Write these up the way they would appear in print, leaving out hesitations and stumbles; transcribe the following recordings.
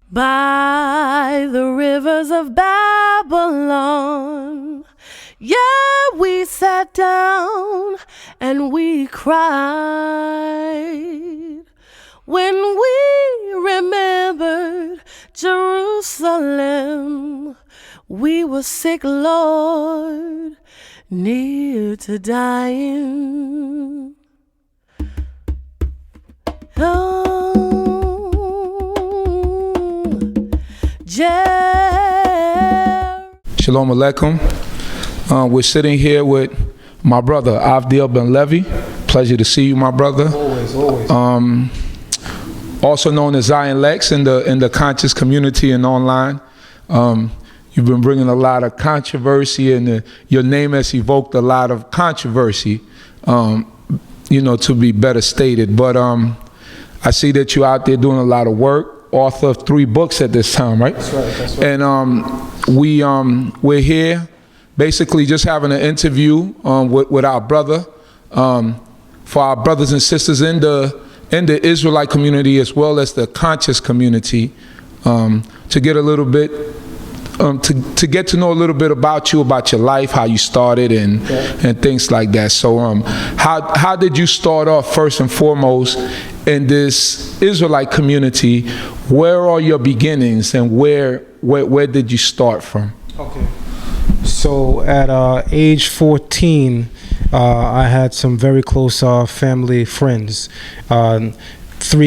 By the rivers of Babylon, yeah, we sat down and we cried when we remembered Jerusalem. We were sick, Lord, near to dying. Shalom Aleichem. We're sitting here with my brother Uzziel Ben Levi. Pleasure to see you, my brother. Always. Also known as Zion Lexx in the conscious community and online. You've been bringing a lot of controversy, and your name has evoked a lot of controversy. To be better stated. But I see that you're out there doing a lot of work. Author of 3 books at this time, right? That's right. And we're here basically just having an interview with our brother, for our brothers and sisters in the Israelite community as well as the conscious community, to get a little bit to get to know a little bit about you, about your life, how you started, and things like that. So how did you start off first and foremost in this Israelite community? Where are your beginnings, and where did you start from? Okay. So at age 14, I had some very close family friends, 3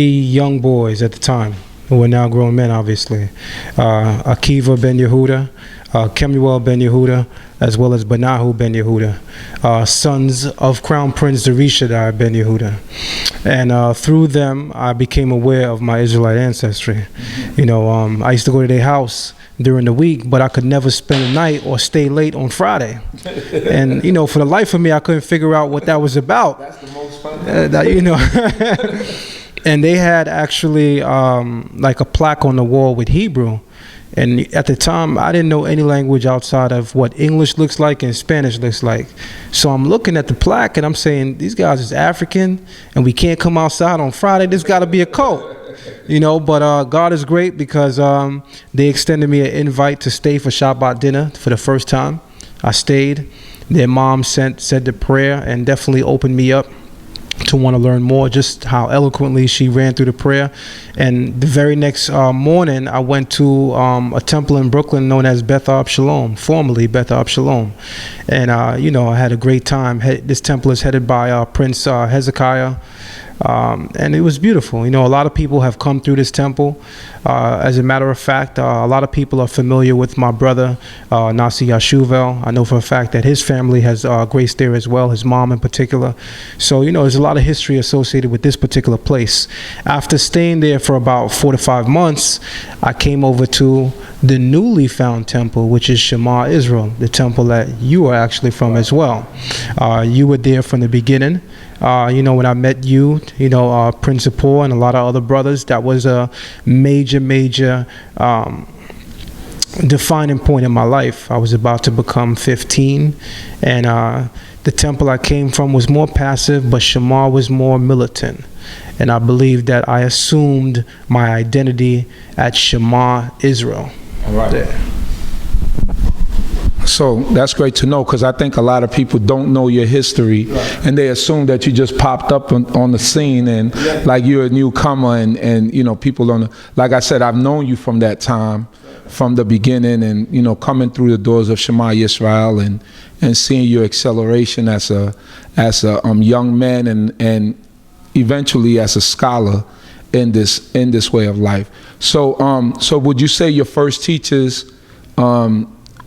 young boys at the time, who are now grown men, obviously. Akiva Ben Yehuda, Kemuel Ben Yehuda, as well as Benahu Ben Yehuda, sons of Crown Prince Zerishadai Ben Yehuda. And through them, I became aware of my Israelite ancestry. I used to go to their house during the week, but I could never spend a night or stay late on Friday. And, for the life of me, I couldn't figure out what that was about. That's the most fun. And they had actually like a plaque on the wall with Hebrew. And at the time, I didn't know any language outside of what English looks like and Spanish looks like. So I'm looking at the plaque and I'm saying, these guys is African and we can't come outside on Friday. There's got to be a cult. But God is great, because they extended me an invite to stay for Shabbat dinner for the first time. I stayed. Their mom said the prayer and definitely opened me up to want to learn more, just how eloquently she ran through the prayer. And the very next morning, I went to a temple in Brooklyn known as Beth Shalom, formerly Beth Shalom. And, I had a great time. This temple is headed by Prince Hezekiah. And it was beautiful. A lot of people have come through this temple. As a matter of fact, a lot of people are familiar with my brother, Nasi Yashuvel. I know for a fact that his family has graced there as well, his mom in particular. So, there's a lot of history associated with this particular place. After staying there for about 4 to 5 months, I came over to the newly found temple, which is Shamar Israel, the temple that you are actually from as well. You were there from the beginning. When I met you, Principal and a lot of other brothers, that was a major defining point in my life. I was about to become 15, and the temple I came from was more passive, but Shamar was more militant. And I believe that I assumed my identity at Shamar Israel. All right. Yeah. So that's great to know, because I think a lot of people don't know your history, and they assume that you just popped up on the scene and like you're a newcomer, and people don't. Like I said, I've known you from that time, from the beginning, and coming through the doors of Shamar Israel and seeing your acceleration as a young man and eventually as a scholar in this way of life. So would you say your first teachers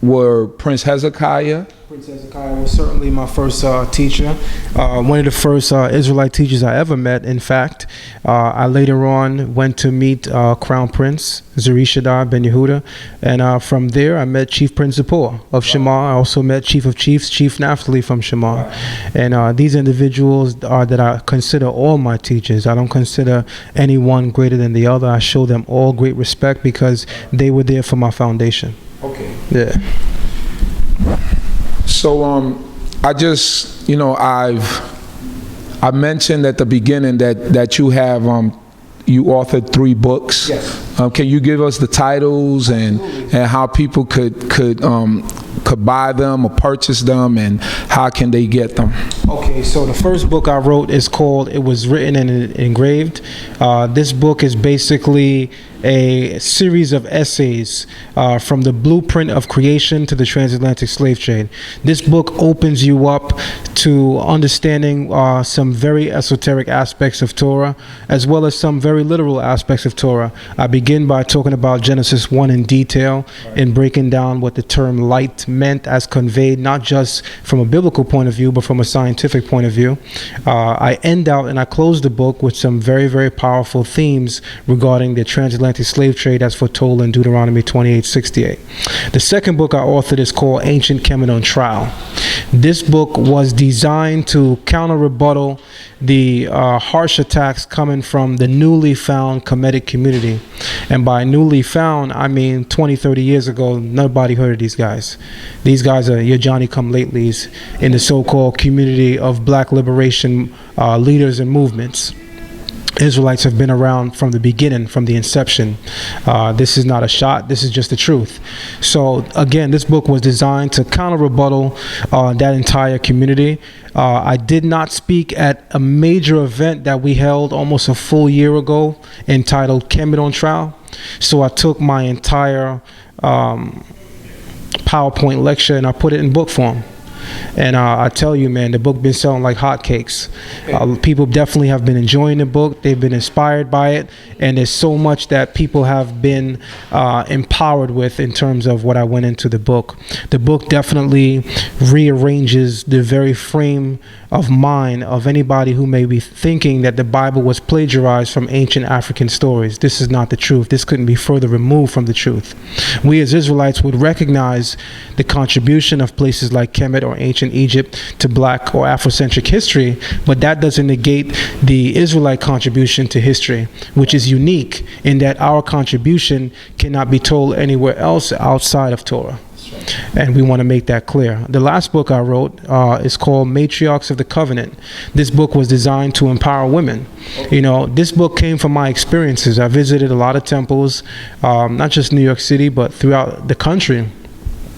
were Prince Hezekiah? Prince Hezekiah was certainly my first teacher, one of the first Israelite teachers I ever met. In fact, I later on went to meet Crown Prince Zerishadai Ben Yehuda, and from there I met Chief Principal of Shamar. I also met Chief of Chiefs, Chief Naphtali from Shamar. And these individuals are that I consider all my teachers. I don't consider anyone greater than the other. I show them all great respect because they were there for my foundation. Okay. Yeah. So I just, I mentioned at the beginning that you have you authored 3 books. Yes. Can you give us the titles and how people could buy them or purchase them, and how can they get them? Okay, so the first book I wrote is called It Was Written and Engraved. This book is basically a series of essays from the blueprint of creation to the transatlantic slave trade. This book opens you up to understanding some very esoteric aspects of Torah, as well as some very literal aspects of Torah. I begin by talking about Genesis 1 in detail and breaking down what the term light meant as conveyed, not just from a biblical point of view, but from a scientific point of view. I end out and I close the book with some very, very powerful themes regarding the transatlantic slave trade as foretold in Deuteronomy 28:68. The second book I authored is called Ancient Kemet Trial. This book was designed to counter-rebuttal the harsh attacks coming from the newly found Kemetic community. And by newly found, I mean 20, 30 years ago, nobody heard of these guys. These guys are your Johnny-come-latelys in the so-called community of black liberation leaders and movements. Israelites have been around from the beginning, from the inception. This is not a shot. This is just the truth. So again, this book was designed to counter-rebuttal that entire community. I did not speak at a major event that we held almost a full year ago entitled Kemet on Trial. So I took my entire PowerPoint lecture and I put it in book form. And I tell you, man, the book been selling like hotcakes. People definitely have been enjoying the book. They've been inspired by it. And there's so much that people have been empowered with in terms of what I went into the book. The book definitely rearranges the very frame of mind of anybody who may be thinking that the Bible was plagiarized from ancient African stories. This is not the truth. This couldn't be further removed from the truth. We as Israelites would recognize the contribution of places like Kemet or ancient Egypt to black or Afrocentric history, but that doesn't negate the Israelite contribution to history, which is unique in that our contribution cannot be told anywhere else outside of Torah. And we want to make that clear. The last book I wrote is called Matriarchs of the Covenant. This book was designed to empower women. You know, this book came from my experiences. I visited a lot of temples, not just New York City, but throughout the country.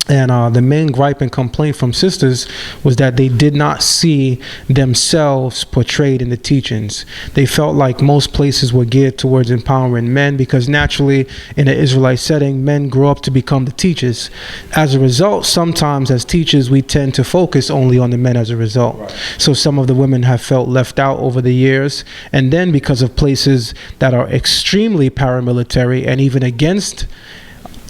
And the main gripe and complaint from sisters was that they did not see themselves portrayed in the teachings. They felt like most places were geared towards empowering men because naturally in an Israelite setting, men grow up to become the teachers. As a result, sometimes as teachers, we tend to focus only on the men as a result. Right. So some of the women have felt left out over the years. And then because of places that are extremely paramilitary and even against,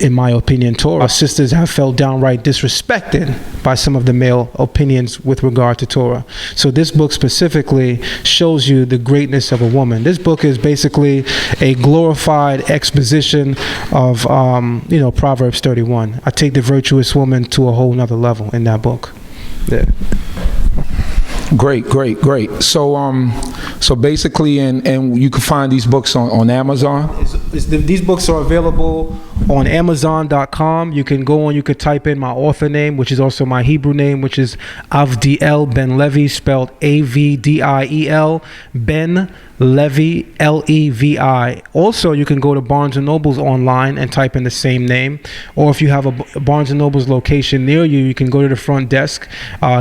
in my opinion, Torah, sisters have felt downright disrespected by some of the male opinions with regard to Torah. So this book specifically shows you the greatness of a woman. This book is basically a glorified exposition of, Proverbs 31. I take the virtuous woman to a whole nother level in that book. Yeah. Great. So basically, and you can find these books on Amazon. These books are available on Amazon.com. You can go on, you could type in my author name, which is also my Hebrew name, which is Avdiel Ben Levi, spelled Avdiel Ben Levi, Levi. Also, you can go to Barnes & Noble's online and type in the same name. Or if you have a Barnes & Noble's location near you, you can go to the front desk,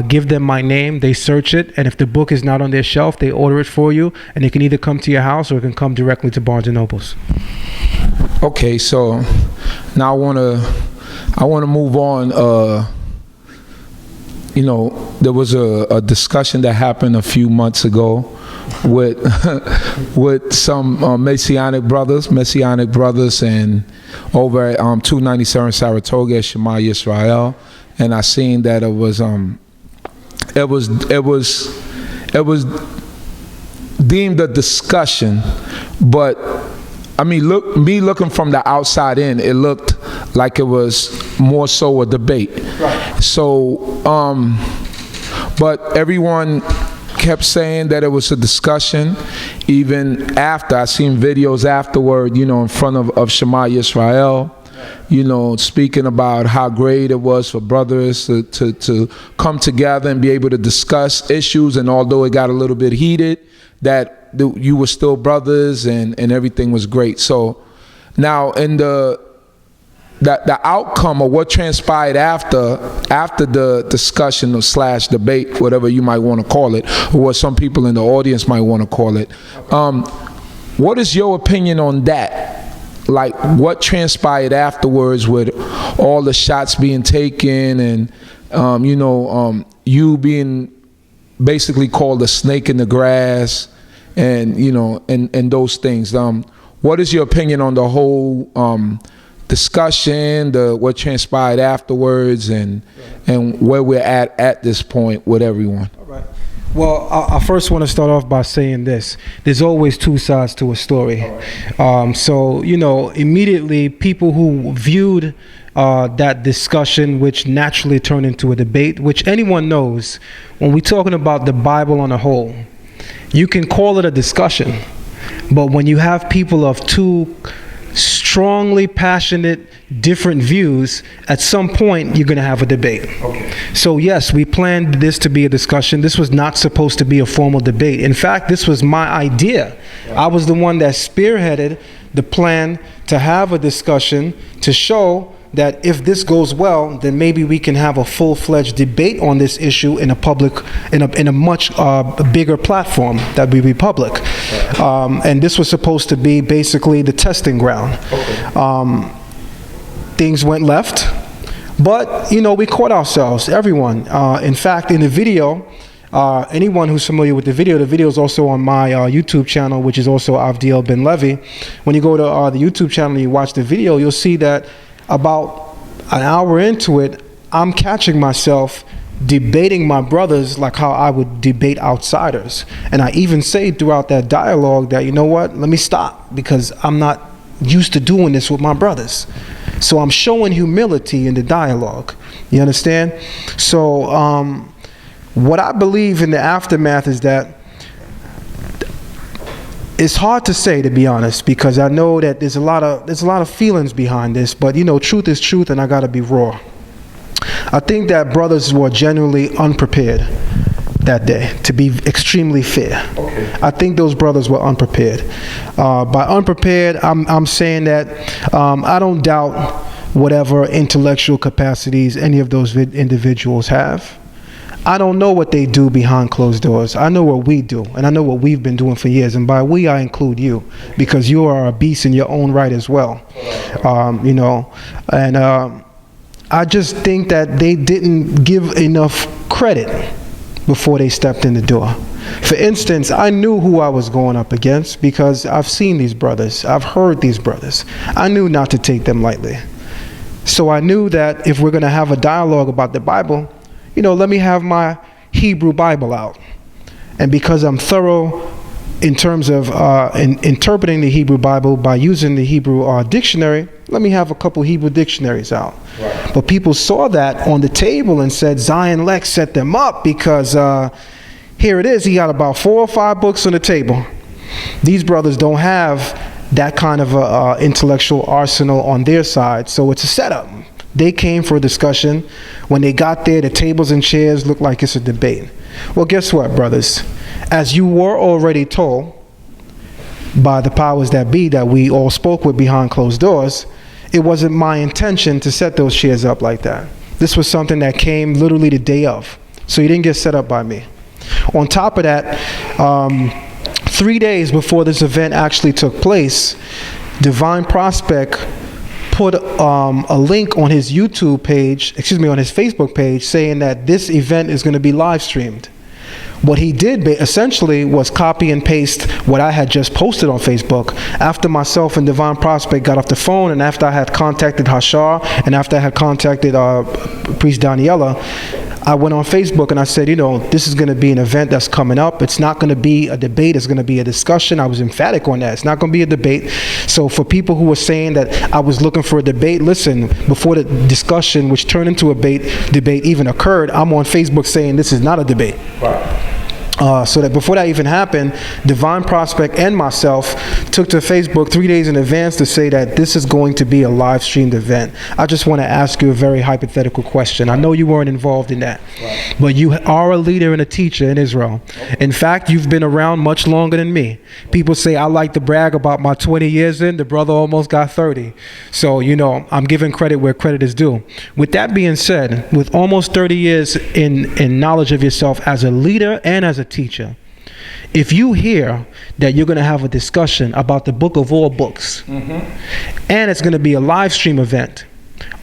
give them my name, they search it, and if the book is not on their shelf, they order it for you, and it can either come to your house or it can come directly to Barnes & Noble's. Okay, so now I want to move on. There was a discussion that happened a few months ago with some Messianic brothers, and over at 297 Saratoga at Shma Israel, and I seen that it was deemed a discussion, but I mean, looking from the outside in, it looked like it was more so a debate. Right. So, but everyone kept saying that it was a discussion. Even after, I seen videos afterward, in front of Shamar Israel, speaking about how great it was for brothers to come together and be able to discuss issues. And although it got a little bit heated, that you were still brothers and everything was great. So now in the outcome of what transpired after the discussion or / debate, whatever you might want to call it, or what some people in the audience might want to call it, what is your opinion on that? Like, what transpired afterwards with all the shots being taken and you being basically called a snake in the grass and and those things? What is your opinion on the whole discussion, what transpired afterwards, and where we're at this point with everyone? All right. Well, I first want to start off by saying this. There's always two sides to a story. So, immediately people who viewed that discussion, which naturally turned into a debate, which anyone knows, when we're talking about the Bible on a whole, you can call it a discussion. But when you have people of two strongly passionate, different views, at some point you're going to have a debate. Okay. So yes, we planned this to be a discussion. This was not supposed to be a formal debate. In fact, this was my idea. I was the one that spearheaded the plan to have a discussion to show that if this goes well, then maybe we can have a full-fledged debate on this issue in a much bigger platform that would be public. And this was supposed to be basically the testing ground. Okay. Things went left, but we caught ourselves, everyone. In fact, in the video, anyone who's familiar with the video is also on my YouTube channel, which is also Avdiel Ben Levi. When you go to the YouTube channel and you watch the video, you'll see that about an hour into it, I'm catching myself debating my brothers like how I would debate outsiders. And I even say throughout that dialogue that, let me stop, because I'm not used to doing this with my brothers. So I'm showing humility in the dialogue. You understand? So what I believe in the aftermath is that it's hard to say, to be honest, because I know that there's a lot of feelings behind this, but truth is truth, and I gotta be raw. I think that brothers were genuinely unprepared that day, to be extremely fair. Okay. I think those brothers were unprepared. By unprepared, I'm saying that I don't doubt whatever intellectual capacities any of those individuals have. I don't know what they do behind closed doors. I know what we do, and I know what we've been doing for years. And by we, I include you, because you are a beast in your own right as well. I just think that they didn't give enough credit before they stepped in the door. For instance, I knew who I was going up against because I've seen these brothers. I've heard these brothers. I knew not to take them lightly. So I knew that if we're going to have a dialogue about the Bible, let me have my Hebrew Bible out. And because I'm thorough in terms of interpreting the Hebrew Bible by using the Hebrew dictionary, let me have a couple Hebrew dictionaries out. Right. But people saw that on the table and said, Zion Lexx set them up because here it is, he got about 4 or 5 books on the table. These brothers don't have that kind of intellectual arsenal on their side, so it's a setup. They came for a discussion. When they got there, the tables and chairs looked like it's a debate. Well, guess what, brothers? As you were already told by the powers that be that we all spoke with behind closed doors, it wasn't my intention to set those chairs up like that. This was something that came literally the day of. So you didn't get set up by me. On top of that, 3 days before this event actually took place, Divine Prospect put a link on his YouTube page, on his Facebook page, saying that this event is going to be live streamed. What he did essentially was copy and paste what I had just posted on Facebook. After myself and Divine Prospect got off the phone, and after I had contacted Hashar, and after I had contacted Priest Daniela, I went on Facebook and I said, this is going to be an event that's coming up. It's not going to be a debate. It's going to be a discussion. I was emphatic on that. It's not going to be a debate. So for people who were saying that I was looking for a debate, listen, before the discussion, which turned into a debate even occurred, I'm on Facebook saying this is not a debate. Right. So that before that even happened, Divine Prospect and myself took to Facebook 3 days in advance to say that this is going to be a live streamed event. I just want to ask you a very hypothetical question. I know you weren't involved in that, but you are a leader and a teacher in Israel. In fact, you've been around much longer than me. People say I like to brag about my 20 years in. The brother almost got 30. So, you know, I'm giving credit where credit is due. With that being said, with almost 30 years in knowledge of yourself as a leader and as a teacher, if you hear that you're going to have a discussion about the book of all books, and it's going to be a live stream event,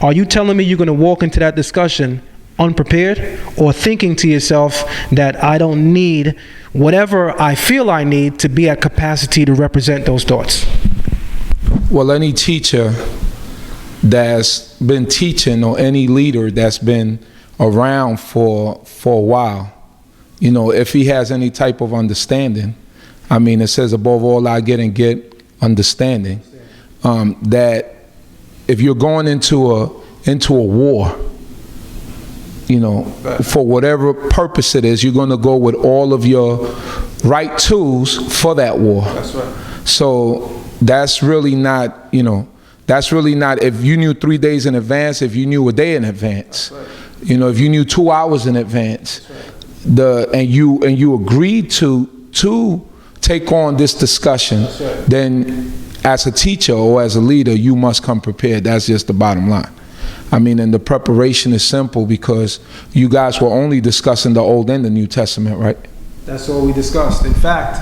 are you telling me you're going to walk into that discussion unprepared, or thinking to yourself that I don't need whatever I feel I need to be at capacity to represent those thoughts? Well, any teacher that's been teaching, or any leader that's been around for a while, you know, if he has any type of understanding, I mean, it says above all I get and get understanding, that if you're going into a war, you know, for whatever purpose it is, you're going to go with all of your right tools for that war. That's right. So that's really not, you know, that's really not, if you knew 3 days in advance, if you knew a day in advance, you know, if you knew 2 hours in advance, and you agreed to take on this discussion, then as a teacher or as a leader, you must come prepared. That's just the bottom line. I mean, and the preparation is simple because you guys were only discussing the Old and the New Testament, right? That's all we discussed. In fact,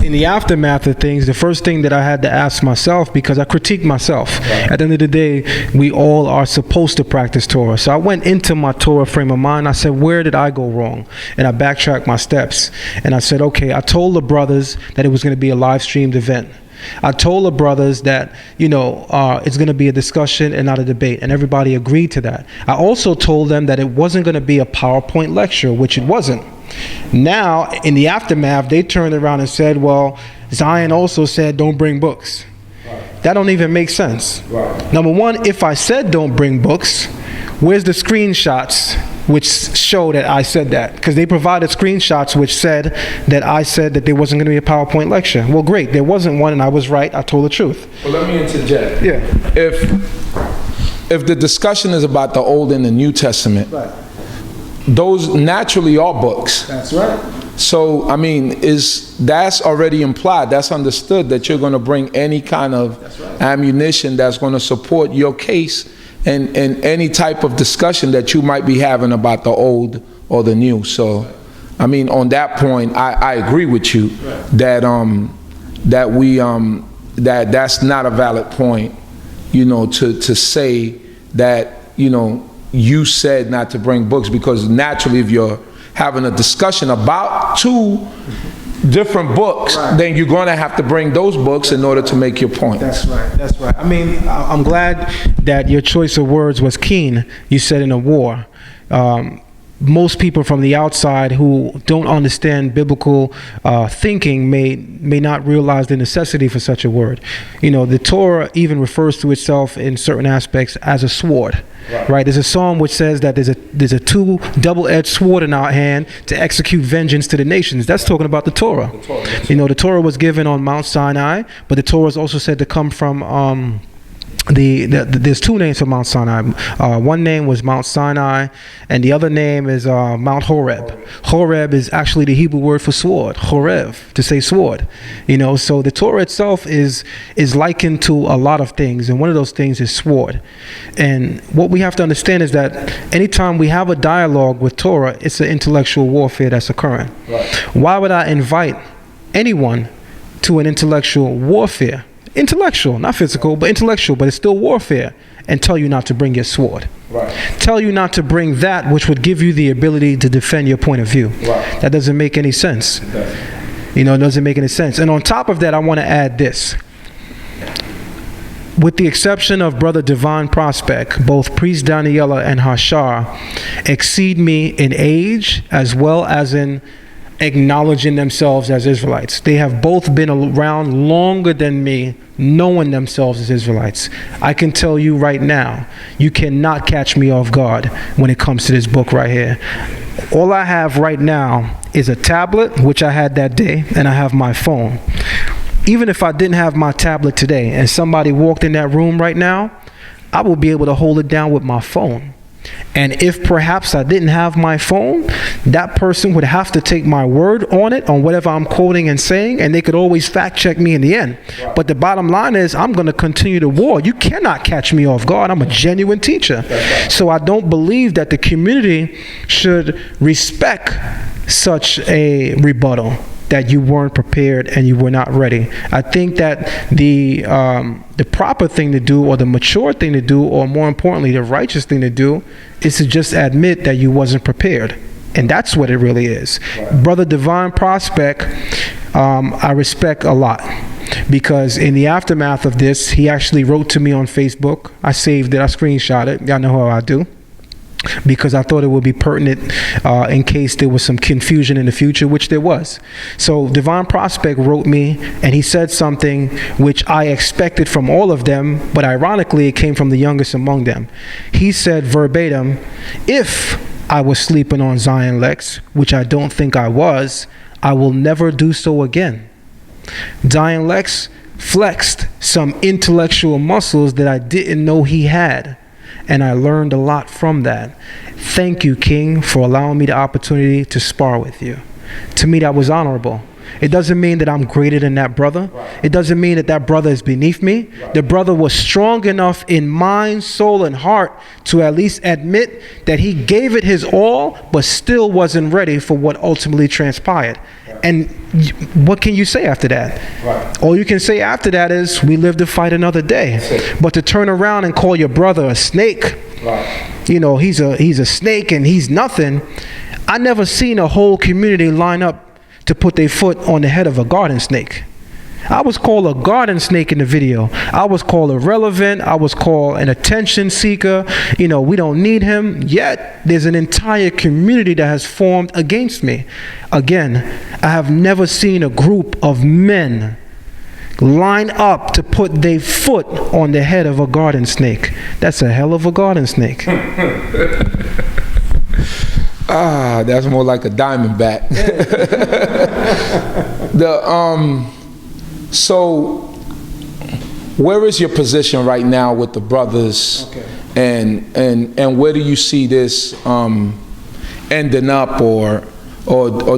in the aftermath of things, the first thing that I had to ask myself, because I critiqued myself, at the end of the day, we all are supposed to practice Torah. So I went into my Torah frame of mind. I said, where did I go wrong? And I backtracked my steps. And I said, okay, I told the brothers that it was going to be a live streamed event. I told the brothers that, you know, it's going to be a discussion and not a debate, and everybody agreed to that. I also told them that it wasn't going to be a PowerPoint lecture, which it wasn't. Now, in the aftermath, they turned around and said, well, Zion also said don't bring books. That don't even make sense. Number one, if I said don't bring books, where's the screenshots which show that I said that? Because they provided screenshots which said that I said that there wasn't going to be a PowerPoint lecture. Well, great, there wasn't one, and I was right. I told the truth. Well, let me interject. Yeah. If the discussion is about the Old and the New Testament, those naturally are books. That's right. So, I mean, that's already implied. That's understood that you're going to bring any kind of ammunition that's going to support your case and any type of discussion that you might be having about the Old or the New. So, I mean, on that point, I agree with you that that's not a valid point, you know, to say that, you know, you said not to bring books, because naturally if you're having a discussion about 2 different books, then you're going to have to bring those books in order to make your point. That's right. That's right. I mean, I'm glad that your choice of words was keen. You said in a war. Most people from the outside who don't understand biblical thinking may not realize the necessity for such a word. You know, the Torah even refers to itself in certain aspects as a sword. Right. There's a psalm which says that there's a 2 double-edged sword in our hand to execute vengeance to the nations. That's talking about the Torah. You know, the Torah was given on Mount Sinai, but the Torah is also said to come from there's 2 names for Mount Sinai. One name was Mount Sinai, and the other name is Mount Horeb. Horeb is actually the Hebrew word for sword, Horev, to say sword. You know, so the Torah itself is likened to a lot of things, and one of those things is sword. And what we have to understand is that anytime we have a dialogue with Torah, it's an intellectual warfare that's occurring. Why would I invite anyone to an intellectual warfare? Intellectual, not physical, but intellectual, but it's still warfare, and tell you not to bring your sword. Tell you not to bring that which would give you the ability to defend your point of view. That doesn't make any sense. You know, it doesn't make any sense. And on top of that, I want to add this. With the exception of Brother Divine Prospect, both Priest Daniela and Hashar exceed me in age as well as in acknowledging themselves as Israelites. They have both been around longer than me, knowing themselves as Israelites. I can tell you right now, you cannot catch me off guard when it comes to this book right here. All I have right now is a tablet, which I had that day, and I have my phone. Even if I didn't have my tablet today and somebody walked in that room right now, I will be able to hold it down with my phone. And if perhaps I didn't have my phone, that person would have to take my word on it, on whatever I'm quoting and saying, and they could always fact check me in the end. Right. But the bottom line is, I'm going to continue the war. You cannot catch me off guard. I'm a genuine teacher. Right. So I don't believe that the community should respect such a rebuttal, that you weren't prepared and you were not ready. I think that the proper thing to do, or the mature thing to do, or more importantly, the righteous thing to do, is to just admit that you wasn't prepared. And that's what it really is. Right. Brother Divine Prospect, I respect a lot, because in the aftermath of this, he actually wrote to me on Facebook. I saved it, I screenshot it. Y'all know how I do, because I thought it would be pertinent in case there was some confusion in the future, which there was. So Divine Prospect wrote me, and he said something which I expected from all of them, but ironically it came from the youngest among them. He said verbatim, "If I was sleeping on Zion Lexx, which I don't think I was, I will never do so again. Zion Lexx flexed some intellectual muscles that I didn't know he had, and I learned a lot from that. Thank you, King, for allowing me the opportunity to spar with you." To me, that was honorable. It doesn't mean that I'm greater than that brother. Right. It doesn't mean that that brother is beneath me. Right. The brother was strong enough in mind, soul, and heart to at least admit that he gave it his all, but still wasn't ready for what ultimately transpired. Right. And what can you say after that? Right. All you can say after that is, we live to fight another day. But to turn around and call your brother a snake, right, you know, he's a snake and he's nothing. I never seen a whole community line up to put their foot on the head of a garden snake. I was called a garden snake in the video. I was called irrelevant. I was called an attention seeker. You know, we don't need him. Yet there's an entire community that has formed against me. Again, I have never seen a group of men line up to put their foot on the head of a garden snake. That's a hell of a garden snake. That's more like a diamondback. So where is your position right now with the brothers? Okay. And where do you see this ending up, or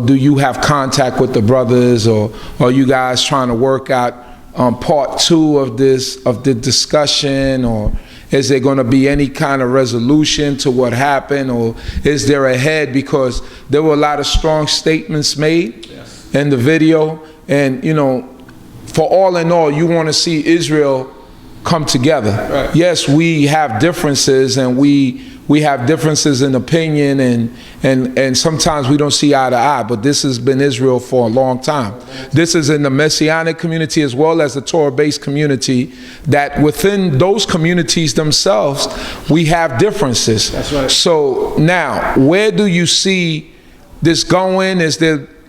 do you have contact with the brothers, or are you guys trying to work out part two of the discussion, or is there going to be any kind of resolution to what happened, or is there a head? Because there were a lot of strong statements made, yes, in the video, and you know, for all in all, you want to see Israel come together. Right. Yes, we have differences, and we have differences in opinion, and sometimes we don't see eye to eye, but this has been Israel for a long time. This is in the Messianic community as well as the Torah-based community, that within those communities themselves, we have differences. That's right. So now, where do you see this going?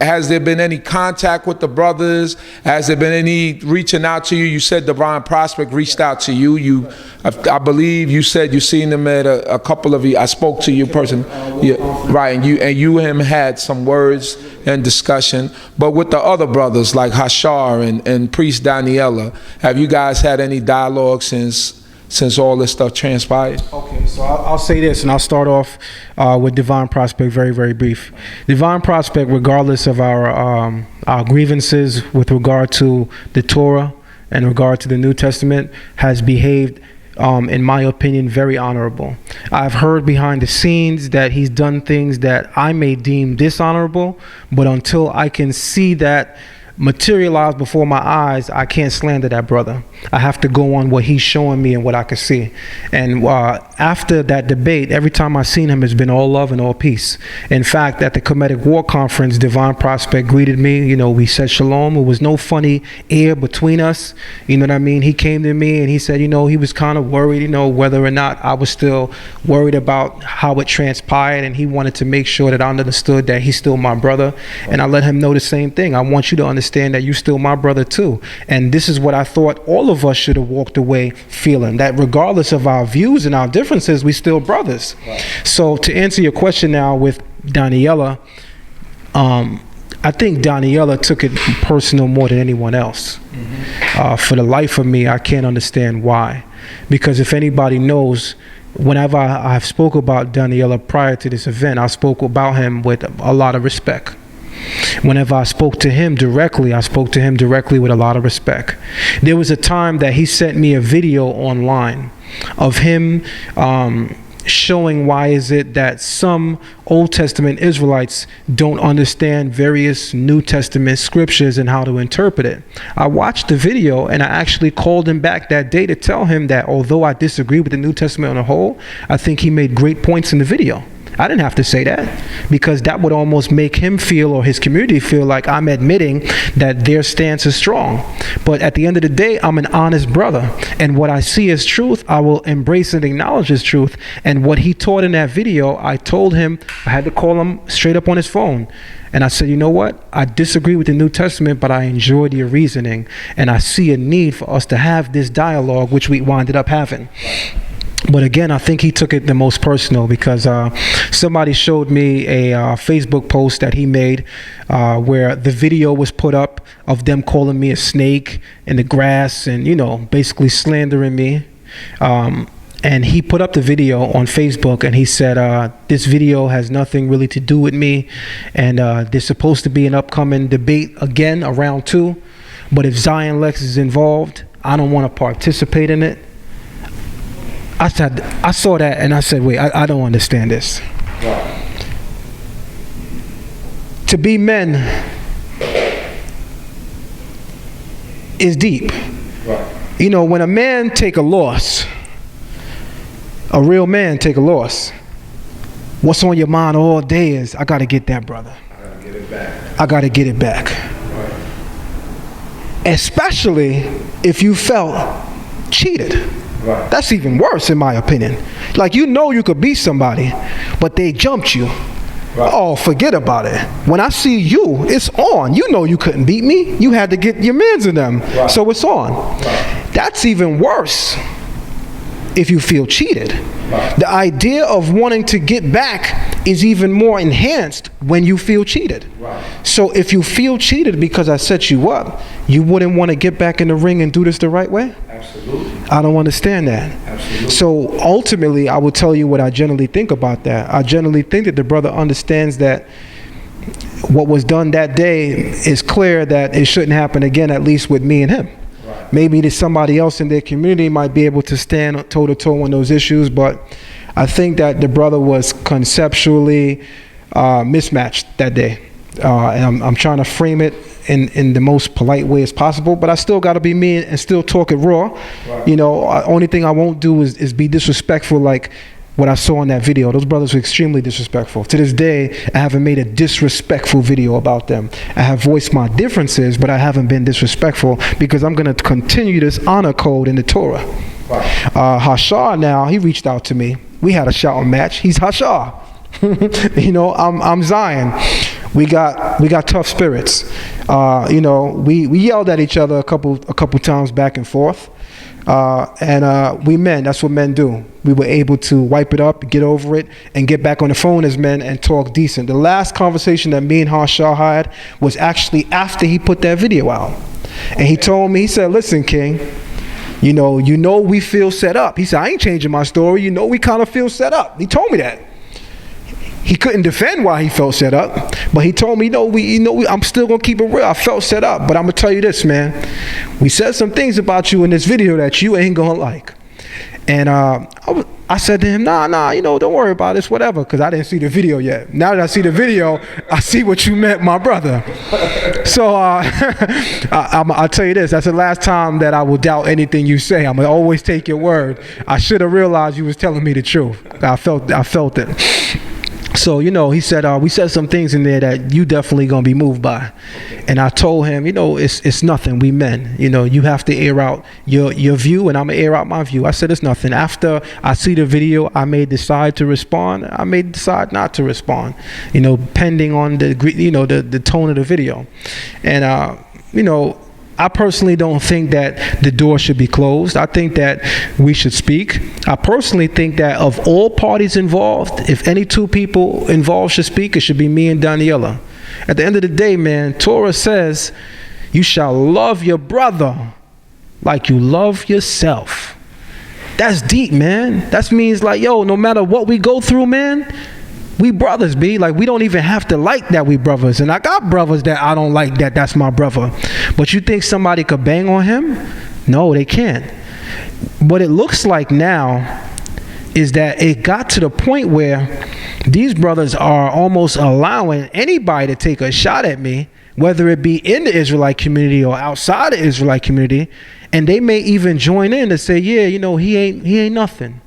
Has there been any contact with the brothers? Has there been any reaching out to you? You said Divine Prospect reached out to you. I believe you said you seen them at a couple of. I spoke to you person, yeah, right? And you and him had some words and discussion. But with the other brothers like Hashar and Priest Daniela, have you guys had any dialogue since all this stuff transpired? Okay, so I'll say this, and I'll start off with Divine Prospect, very, very brief. Divine Prospect, regardless of our grievances with regard to the Torah and regard to the New Testament, has behaved, in my opinion, very honorable. I've heard behind the scenes that he's done things that I may deem dishonorable, but until I can see that materialized before my eyes, I can't slander that brother. I have to go on what he's showing me and what I can see. And after that debate, every time I've seen him, it's been all love and all peace. In fact, at the Comedic War Conference, Divine Prospect greeted me. You know, we said shalom. It was no funny air between us. You know what I mean? He came to me and he said, you know, he was kind of worried, you know, whether or not I was still worried about how it transpired. And he wanted to make sure that I understood that he's still my brother. And I let him know the same thing. I want you to understand that you're still my brother too. And this is what I thought all of us should have walked away feeling, that regardless of our views and our differences, we still brothers. Right. So to answer your question now with Daniela, I think Daniela took it personal more than anyone else. Mm-hmm. For the life of me, I can't understand why. Because if anybody knows, whenever I've spoke about Daniela prior to this event, I spoke about him with a lot of respect. Whenever I spoke to him directly, I spoke to him directly with a lot of respect. There was a time that he sent me a video online of him showing why is it that some Old Testament Israelites don't understand various New Testament scriptures and how to interpret it. I watched the video and I actually called him back that day to tell him that although I disagree with the New Testament on a whole, I think he made great points in the video. I didn't have to say that, because that would almost make him feel, or his community feel, like I'm admitting that their stance is strong. But at the end of the day, I'm an honest brother, and what I see as truth, I will embrace and acknowledge as truth. And what he taught in that video, I told him, I had to call him straight up on his phone. And I said, you know what? I disagree with the New Testament, but I enjoyed your reasoning. And I see a need for us to have this dialogue, which we winded up having. But again, I think he took it the most personal, because somebody showed me a Facebook post that he made where the video was put up of them calling me a snake in the grass and, you know, basically slandering me. And he put up the video on Facebook and he said, this video has nothing really to do with me. And there's supposed to be an upcoming debate again, a round 2. But if Zion Lexx is involved, I don't want to participate in it. I saw that and I said, wait, I don't understand this. Wow. To be men is deep. Right. You know, when a man take a loss, a real man take a loss, what's on your mind all day is, I got to get that brother. I got to get it back. I got to get it back. Right. Especially if you felt cheated. Right. That's even worse in my opinion. Like, you know you could beat somebody, but they jumped you. Right. Oh, forget about it. When I see you, it's on. You know you couldn't beat me. You had to get your mans in them. Right. So it's on. Right. That's even worse if you feel cheated. Right. The idea of wanting to get back is even more enhanced when you feel cheated. Right. So if you feel cheated because I set you up, you wouldn't want to get back in the ring and do this the right way? Absolutely. I don't understand that. Absolutely. So ultimately, I will tell you what I generally think about that. I generally think that the brother understands that what was done that day is clear that it shouldn't happen again, at least with me and him. Right. Maybe there's somebody else in their community might be able to stand toe-to-toe on those issues, but I think that the brother was conceptually mismatched that day. And I'm trying to frame it in the most polite way as possible, but I still got to be me and still talk it raw. Right. You know, only thing I won't do is be disrespectful like what I saw in that video. Those brothers were extremely disrespectful. To this day, I haven't made a disrespectful video about them. I have voiced my differences, but I haven't been disrespectful, because I'm going to continue this honor code in the Torah. Right. Hashar now, he reached out to me. We had a shouting match. He's Hashar. You know, I'm Zion. We got tough spirits. You know, we yelled at each other a couple times back and forth. And we men, that's what men do. We were able to wipe it up, get over it, and get back on the phone as men and talk decent. The last conversation that me and Hashar had was actually after he put that video out. And he told me, he said, listen, King, you know we feel set up. He said, I ain't changing my story. You know we kind of feel set up. He told me that. He couldn't defend why he felt set up, but he told me, I'm still gonna keep it real. I felt set up, but I'm gonna tell you this, man. We said some things about you in this video that you ain't gonna like. And I said to him, nah, you know, don't worry about this, whatever, because I didn't see the video yet. Now that I see the video, I see what you meant, my brother. So I'll tell you this, that's the last time that I will doubt anything you say. I'm going to always take your word. I should have realized you was telling me the truth. I felt it. So, you know, he said, we said some things in there that you definitely going to be moved by. And I told him, you know, it's nothing. We men, you know, you have to air out your view and I'm going to air out my view. I said, it's nothing. After I see the video, I may decide to respond. I may decide not to respond, you know, depending on the tone of the video. And, you know, I personally don't think that the door should be closed. I think that we should speak. I personally think that of all parties involved, if any two people involved should speak, it should be me and Daniela. At the end of the day, man, Torah says, you shall love your brother like you love yourself. That's deep, man. That means like, yo, no matter what we go through, man, we brothers, B. Like, we don't even have to like that we brothers. And I got brothers that I don't like that's my brother. But you think somebody could bang on him? No, they can't. What it looks like now is that it got to the point where these brothers are almost allowing anybody to take a shot at me, whether it be in the Israelite community or outside the Israelite community. And they may even join in to say, yeah, you know, he ain't nothing.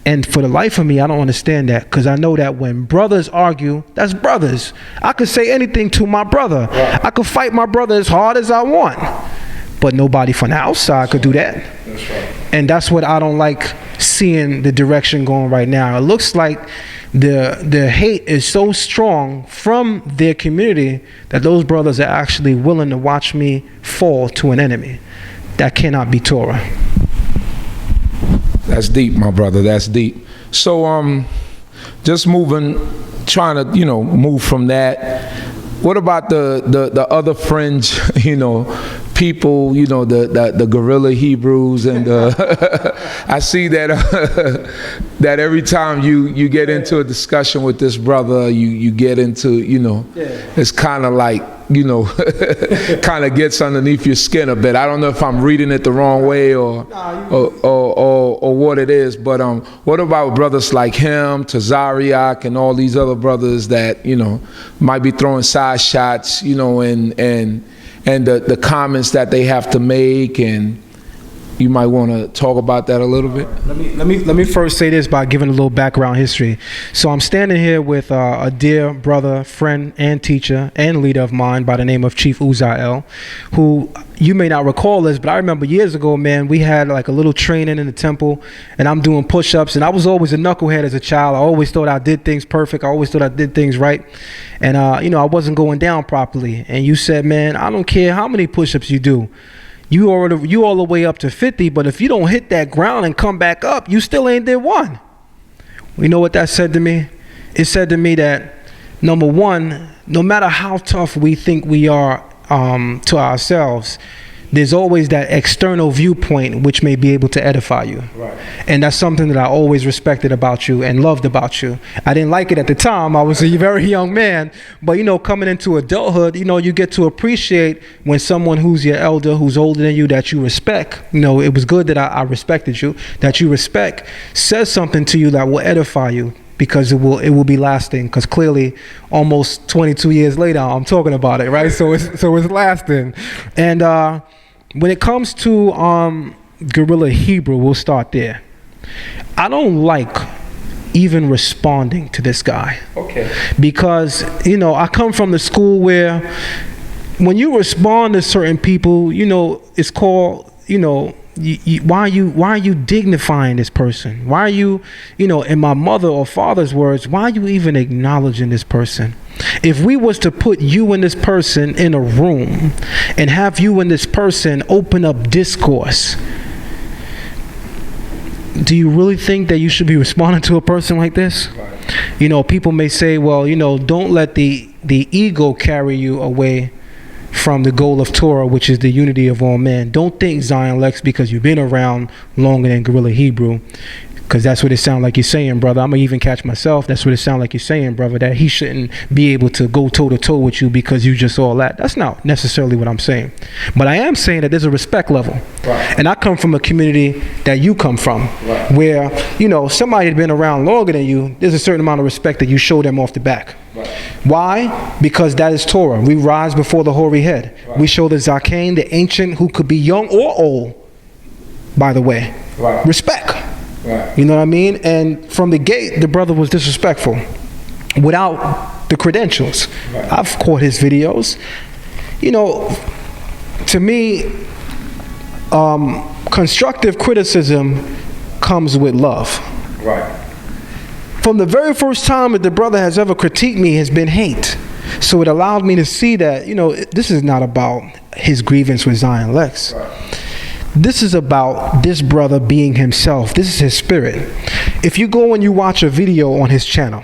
And for the life of me, I don't understand that, because I know that when brothers argue, that's brothers. I could say anything to my brother. Right. I could fight my brother as hard as I want, but nobody from the outside could do that. That's right. And that's what I don't like seeing the direction going right now. It looks like the hate is so strong from their community that those brothers are actually willing to watch me fall to an enemy. That cannot be Torah. That's deep, my brother. That's deep. So, just trying to, you know, move from that. What about the other fringe, you know, people, you know, the guerrilla Hebrews and I see that that every time you get into a discussion with this brother, you get into, you know, it's kind of like, you know, kind of gets underneath your skin a bit. I don't know if I'm reading it the wrong way or what it is, but what about brothers like him, Tazariak, and all these other brothers that, you know, might be throwing side shots, you know, and the comments that they have to make, and you might want to talk about that a little bit. Let me first say this by giving a little background history. So I'm standing here with a dear brother, friend, and teacher and leader of mine by the name of Chief Uzziel, who you may not recall this, but I remember years ago, man, we had like a little training in the temple, and I'm doing push-ups, and I was always a knucklehead as a child. I always thought I did things perfect. I always thought I did things right, and you know, I wasn't going down properly. And you said, man, I don't care how many push-ups you do. You all the way up to 50, but if you don't hit that ground and come back up, you still ain't did one. You know what that said to me? It said to me that, number one, no matter how tough we think we are to ourselves, there's always that external viewpoint which may be able to edify you. Right. And that's something that I always respected about you and loved about you. I didn't like it at the time. I was a very young man. But, you know, coming into adulthood, you know, you get to appreciate when someone who's your elder, who's older than you, that you respect. You know, it was good that I respected you, that you respect, says something to you that will edify you, because it will be lasting. Because clearly, almost 22 years later, I'm talking about it, right? So it's lasting. And when it comes to guerrilla Hebrew, we'll start there. I don't like even responding to this guy. Okay. Because, you know, I come from the school where when you respond to certain people, you know, it's called, you know, why are you dignifying this person? Why are you, you know, in my mother or father's words, why are you even acknowledging this person? If we was to put you and this person in a room and have you and this person open up discourse, do you really think that you should be responding to a person like this? Right. You know, people may say, well, you know, don't let the ego carry you away from the goal of Torah, which is the unity of all men. Don't think, Zion Lexx, because you've been around longer than Guerrilla Hebrew, Because that's what it sounds like you're saying, brother. I'm going to even catch myself. That's what it sounds like you're saying, brother, that he shouldn't be able to go toe-to-toe with you because you just all that. That's not necessarily what I'm saying. But I am saying that there's a respect level. Right. And I come from a community that you come from, right, where, you know, somebody had been around longer than you, there's a certain amount of respect that you show them off the back. Right. Why? Because that is Torah. We rise before the hoary head. Right. We show the Zaken, the ancient, who could be young or old, by the way. Right. Respect. Right. You know what I mean? And from the gate, the brother was disrespectful without the credentials. Right. I've caught his videos. You know, to me, constructive criticism comes with love. Right. From the very first time that the brother has ever critiqued me has been hate. So it allowed me to see that, you know, this is not about his grievance with Zion Lexx. Right. This is about this brother being himself. This is his spirit. If you go and you watch a video on his channel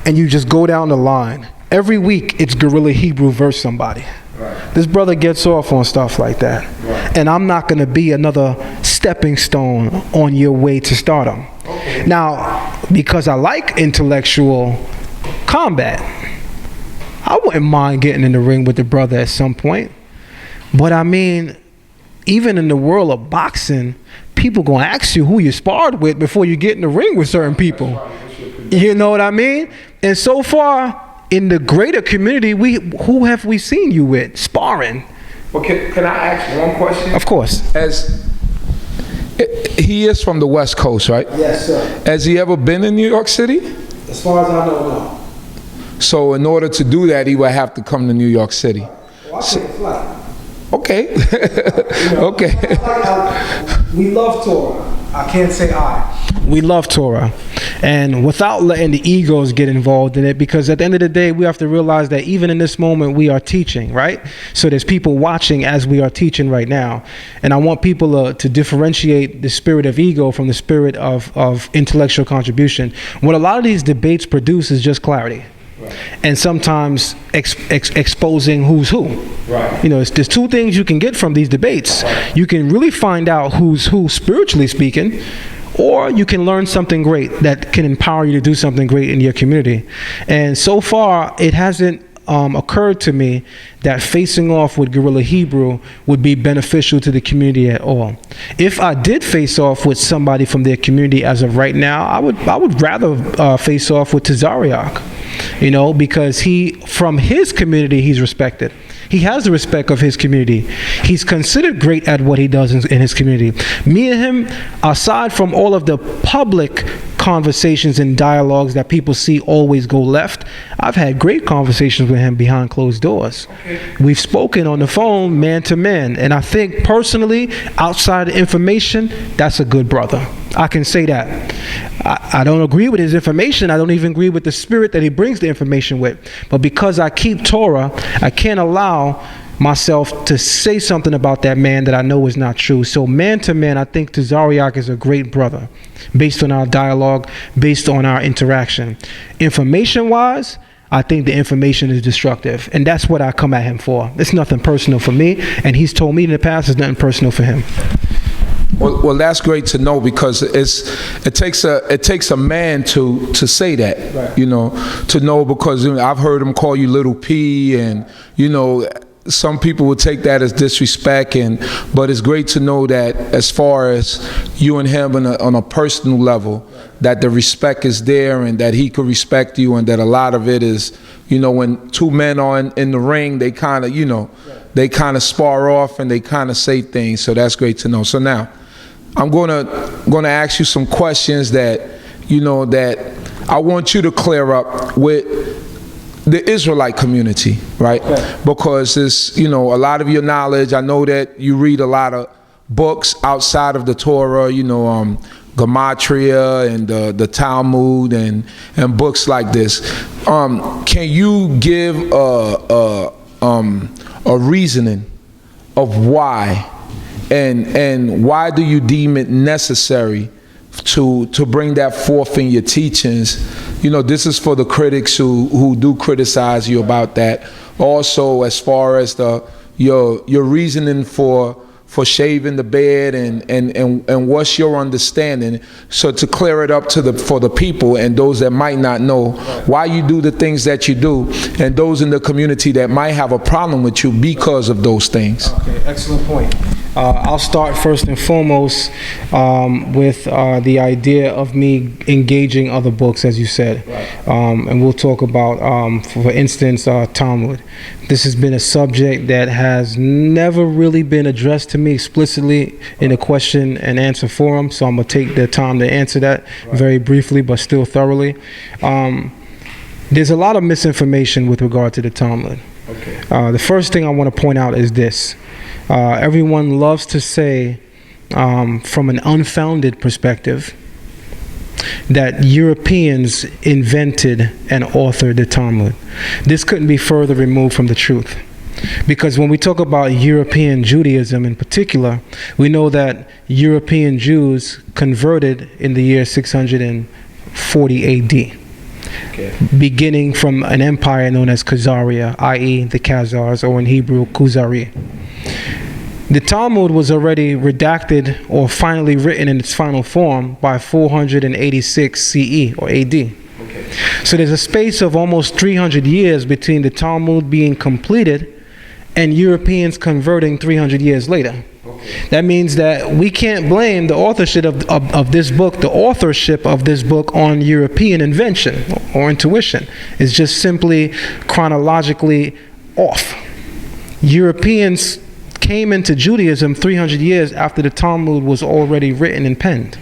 and you just go down the line, every week it's Guerrilla Hebrew verse somebody. Right. This brother gets off on stuff like that. Right. And I'm not going to be another stepping stone on your way to stardom. Okay. Now, because I like intellectual combat, I wouldn't mind getting in the ring with the brother at some point. But I mean, even in the world of boxing, people gonna ask you who you sparred with before you get in the ring with certain people. You know what I mean? And so far, in the greater community, who have we seen you with sparring? Well, can I ask one question? Of course. As he is from the West Coast, right? Yes, sir. Has he ever been in New York City? As far as I know, no. So in order to do that, he would have to come to New York City. Well, I take a flight. Okay. Okay. We love Torah. I can't say I. We love Torah. And without letting the egos get involved in it, because at the end of the day, we have to realize that even in this moment, we are teaching, right? So there's people watching as we are teaching right now. And I want people to differentiate the spirit of ego from the spirit of intellectual contribution. What a lot of these debates produce is just clarity. Right. And sometimes exposing who's who. Right. You know, there's two things you can get from these debates. Right. You can really find out who's who spiritually speaking, or you can learn something great that can empower you to do something great in your community. And so far, it hasn't occurred to me that facing off with Guerrilla Hebrew would be beneficial to the community at all. If I did face off with somebody from their community as of right now, I would rather face off with Tazariak, you know, because from his community, he's respected. He has the respect of his community. He's considered great at what he does in his community. Me and him, aside from all of the public conversations and dialogues that people see always go left, I've had great conversations with him behind closed doors. Okay. We've spoken on the phone man to man, and I think personally, outside of information, that's a good brother. I can say that. I don't agree with his information. I don't even agree with the spirit that he brings the information with. But because I keep Torah, I can't allow myself to say something about that man that I know is not true. So man to man, I think Tazariak is a great brother based on our dialogue, based on our interaction. Information-wise, I think the information is destructive. And that's what I come at him for. It's nothing personal for me. And he's told me in the past it's nothing personal for him. Well, that's great to know, because it takes a man to say that, right. You know, to know, because I've heard him call you Little P, and you know, some people would take that as disrespect, but it's great to know that as far as you and him on a personal level, that the respect is there, and that he could respect you, and that a lot of it is, you know, when two men are in the ring, they kind of, you know, they kind of spar off and they kind of say things. So that's great to know. So now, I'm gonna ask you some questions that, you know, that I want you to clear up with the Israelite community, right? Okay. Because it's, you know, a lot of your knowledge. I know that you read a lot of books outside of the Torah, you know, Gematria and the Talmud and books like this. Can you give a reasoning of why? And why do you deem it necessary to bring that forth in your teachings? You know, this is for the critics who do criticize you about that. Also, as far as your reasoning for for shaving the bed, and what's your understanding? So to clear it up for the people and those that might not know why you do the things that you do, and those in the community that might have a problem with you because of those things. Okay, excellent point. I'll start first and foremost with the idea of me engaging other books, as you said. And we'll talk about, for instance, Talmud. This has been a subject that has never really been addressed to me explicitly in a question and answer forum, so I'm going to take the time to answer that very briefly, but still thoroughly. There's a lot of misinformation with regard to the Talmud. The first thing I want to point out is this. Everyone loves to say, from an unfounded perspective, that Europeans invented and authored the Talmud. This couldn't be further removed from the truth. Because when we talk about European Judaism in particular, we know that European Jews converted in the year 640 AD. Beginning from an empire known as Khazaria, i.e. the Khazars, or in Hebrew, Kuzari. The Talmud was already redacted or finally written in its final form by 486 CE or AD. So there's a space of almost 300 years between the Talmud being completed and Europeans converting 300 years later. That means that we can't blame the authorship of this book, on European invention or intuition. It's just simply chronologically off. Europeans came into Judaism 300 years after the Talmud was already written and penned.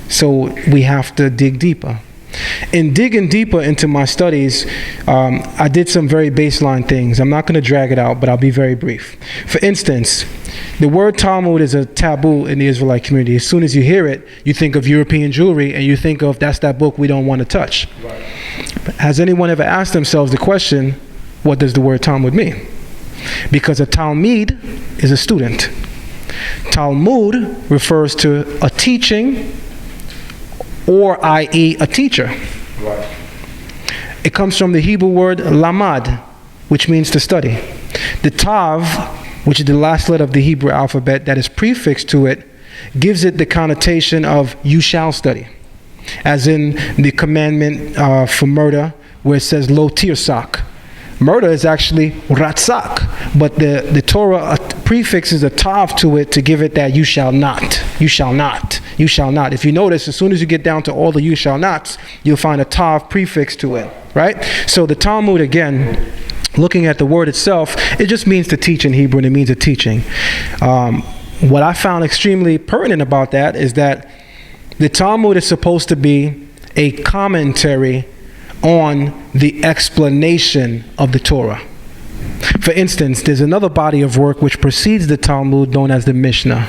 So we have to dig deeper. In digging deeper into my studies, I did some very baseline things. I'm not going to drag it out, but I'll be very brief. For instance, the word Talmud is a taboo in the Israelite community. As soon as you hear it, you think of European Jewry, and you think of that's that book we don't want to touch. Has anyone ever asked themselves the question, what does the word Talmud mean? Because a Talmud is a student. Talmud refers to a teaching, or i.e. a teacher. It comes from the Hebrew word lamad, which means to study. The tav, which is the last letter of the Hebrew alphabet that is prefixed to it, gives it the connotation of you shall study. As in the commandment for murder, where it says lo tirsak. Murder is actually ratzak, but the Torah prefixes a tav to it to give it that you shall not, you shall not, you shall not. If you notice, as soon as you get down to all the you shall nots, you'll find a tav prefix to it, right? So the Talmud, again, looking at the word itself, it just means to teach in Hebrew, and it means a teaching. What I found extremely pertinent about that is that the Talmud is supposed to be a commentary on the explanation of the Torah. For instance, there's another body of work which precedes the Talmud known as the Mishnah.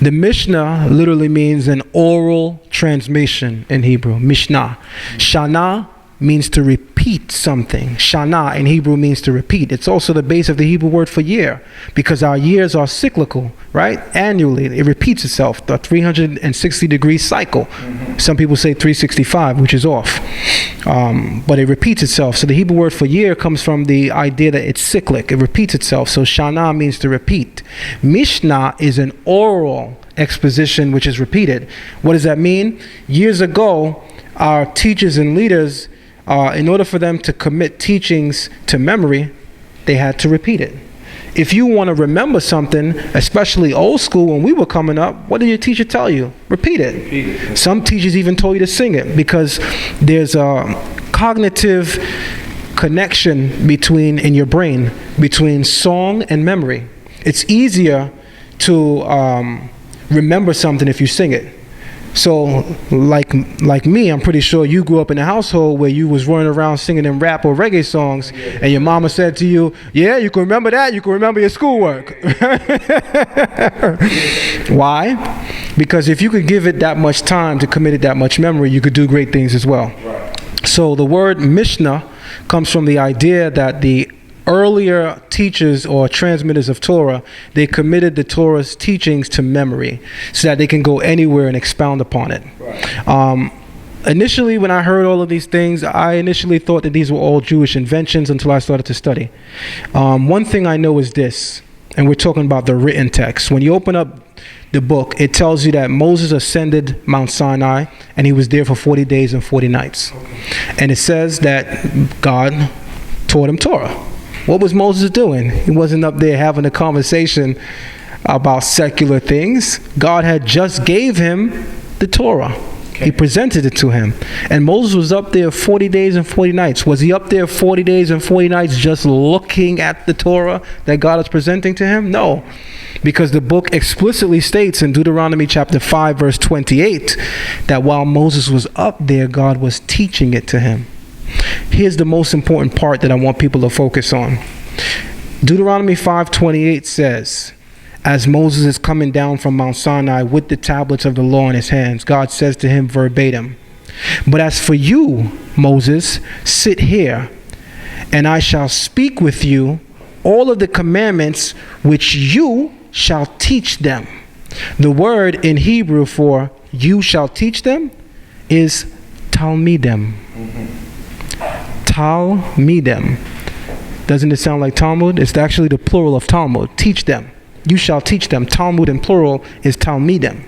The Mishnah literally means an oral transmission in Hebrew, Mishnah. Shana means to repeat something. Shana in Hebrew means to repeat. It's also the base of the Hebrew word for year, because our years are cyclical, right? Annually, it repeats itself, the 360-degree cycle. Some people say 365, which is off. But it repeats itself. So the Hebrew word for year comes from the idea that it's cyclic. It repeats itself. So Shana means to repeat. Mishnah is an oral exposition which is repeated. What does that mean? Years ago, our teachers and leaders, in order for them to commit teachings to memory, they had to repeat it. If you want to remember something, especially old school when we were coming up, what did your teacher tell you? Repeat it. Some teachers even told you to sing it, because there's a cognitive connection in your brain between song and memory. It's easier to remember something if you sing it. So, like me, I'm pretty sure you grew up in a household where you was running around singing them rap or reggae songs, and your mama said to you, yeah, you can remember that, you can remember your schoolwork. Why? Because if you could give it that much time to commit it that much memory, you could do great things as well. So the word Mishnah comes from the idea that the earlier teachers or transmitters of Torah, they committed the Torah's teachings to memory so that they can go anywhere and expound upon it. Initially, when I heard all of these things, I initially thought that these were all Jewish inventions until I started to study. One thing I know is this, and we're talking about the written text. When you open up the book, it tells you that Moses ascended Mount Sinai, and he was there for 40 days and 40 nights. And it says that God taught him Torah. What was Moses doing? He wasn't up there having a conversation about secular things. God had just gave him the Torah. He presented it to him. And Moses was up there 40 days and 40 nights. Was he up there 40 days and 40 nights just looking at the Torah that God is presenting to him? No. Because the book explicitly states in Deuteronomy chapter 5 verse 28 that while Moses was up there, God was teaching it to him. Here's the most important part that I want people to focus on. Deuteronomy 5:28 says, as Moses is coming down from Mount Sinai with the tablets of the law in his hands, God says to him verbatim, but as for you, Moses, sit here, and I shall speak with you all of the commandments which you shall teach them. The word in Hebrew for you shall teach them is talmidem. Talmidem. Doesn't it sound like Talmud? It's actually the plural of Talmud. Teach them. You shall teach them. Talmud in plural is talmidem.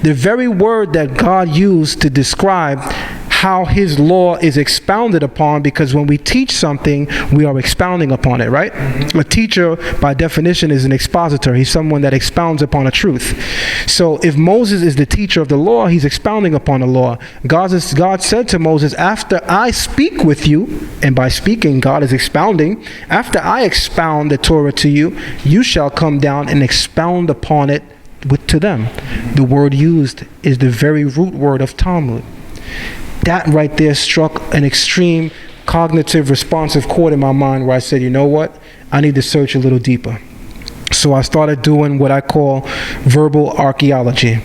The very word that God used to describe how his law is expounded upon, because when we teach something, we are expounding upon it, right? A teacher, by definition, is an expositor. He's someone that expounds upon a truth. So if Moses is the teacher of the law, he's expounding upon the law. God said to Moses, after I speak with you, and by speaking, God is expounding, after I expound the Torah to you, you shall come down and expound upon it to them. The word used is the very root word of Talmud. That right there struck an extreme cognitive responsive chord in my mind where I said, you know what? I need to search a little deeper. So I started doing what I call verbal archaeology.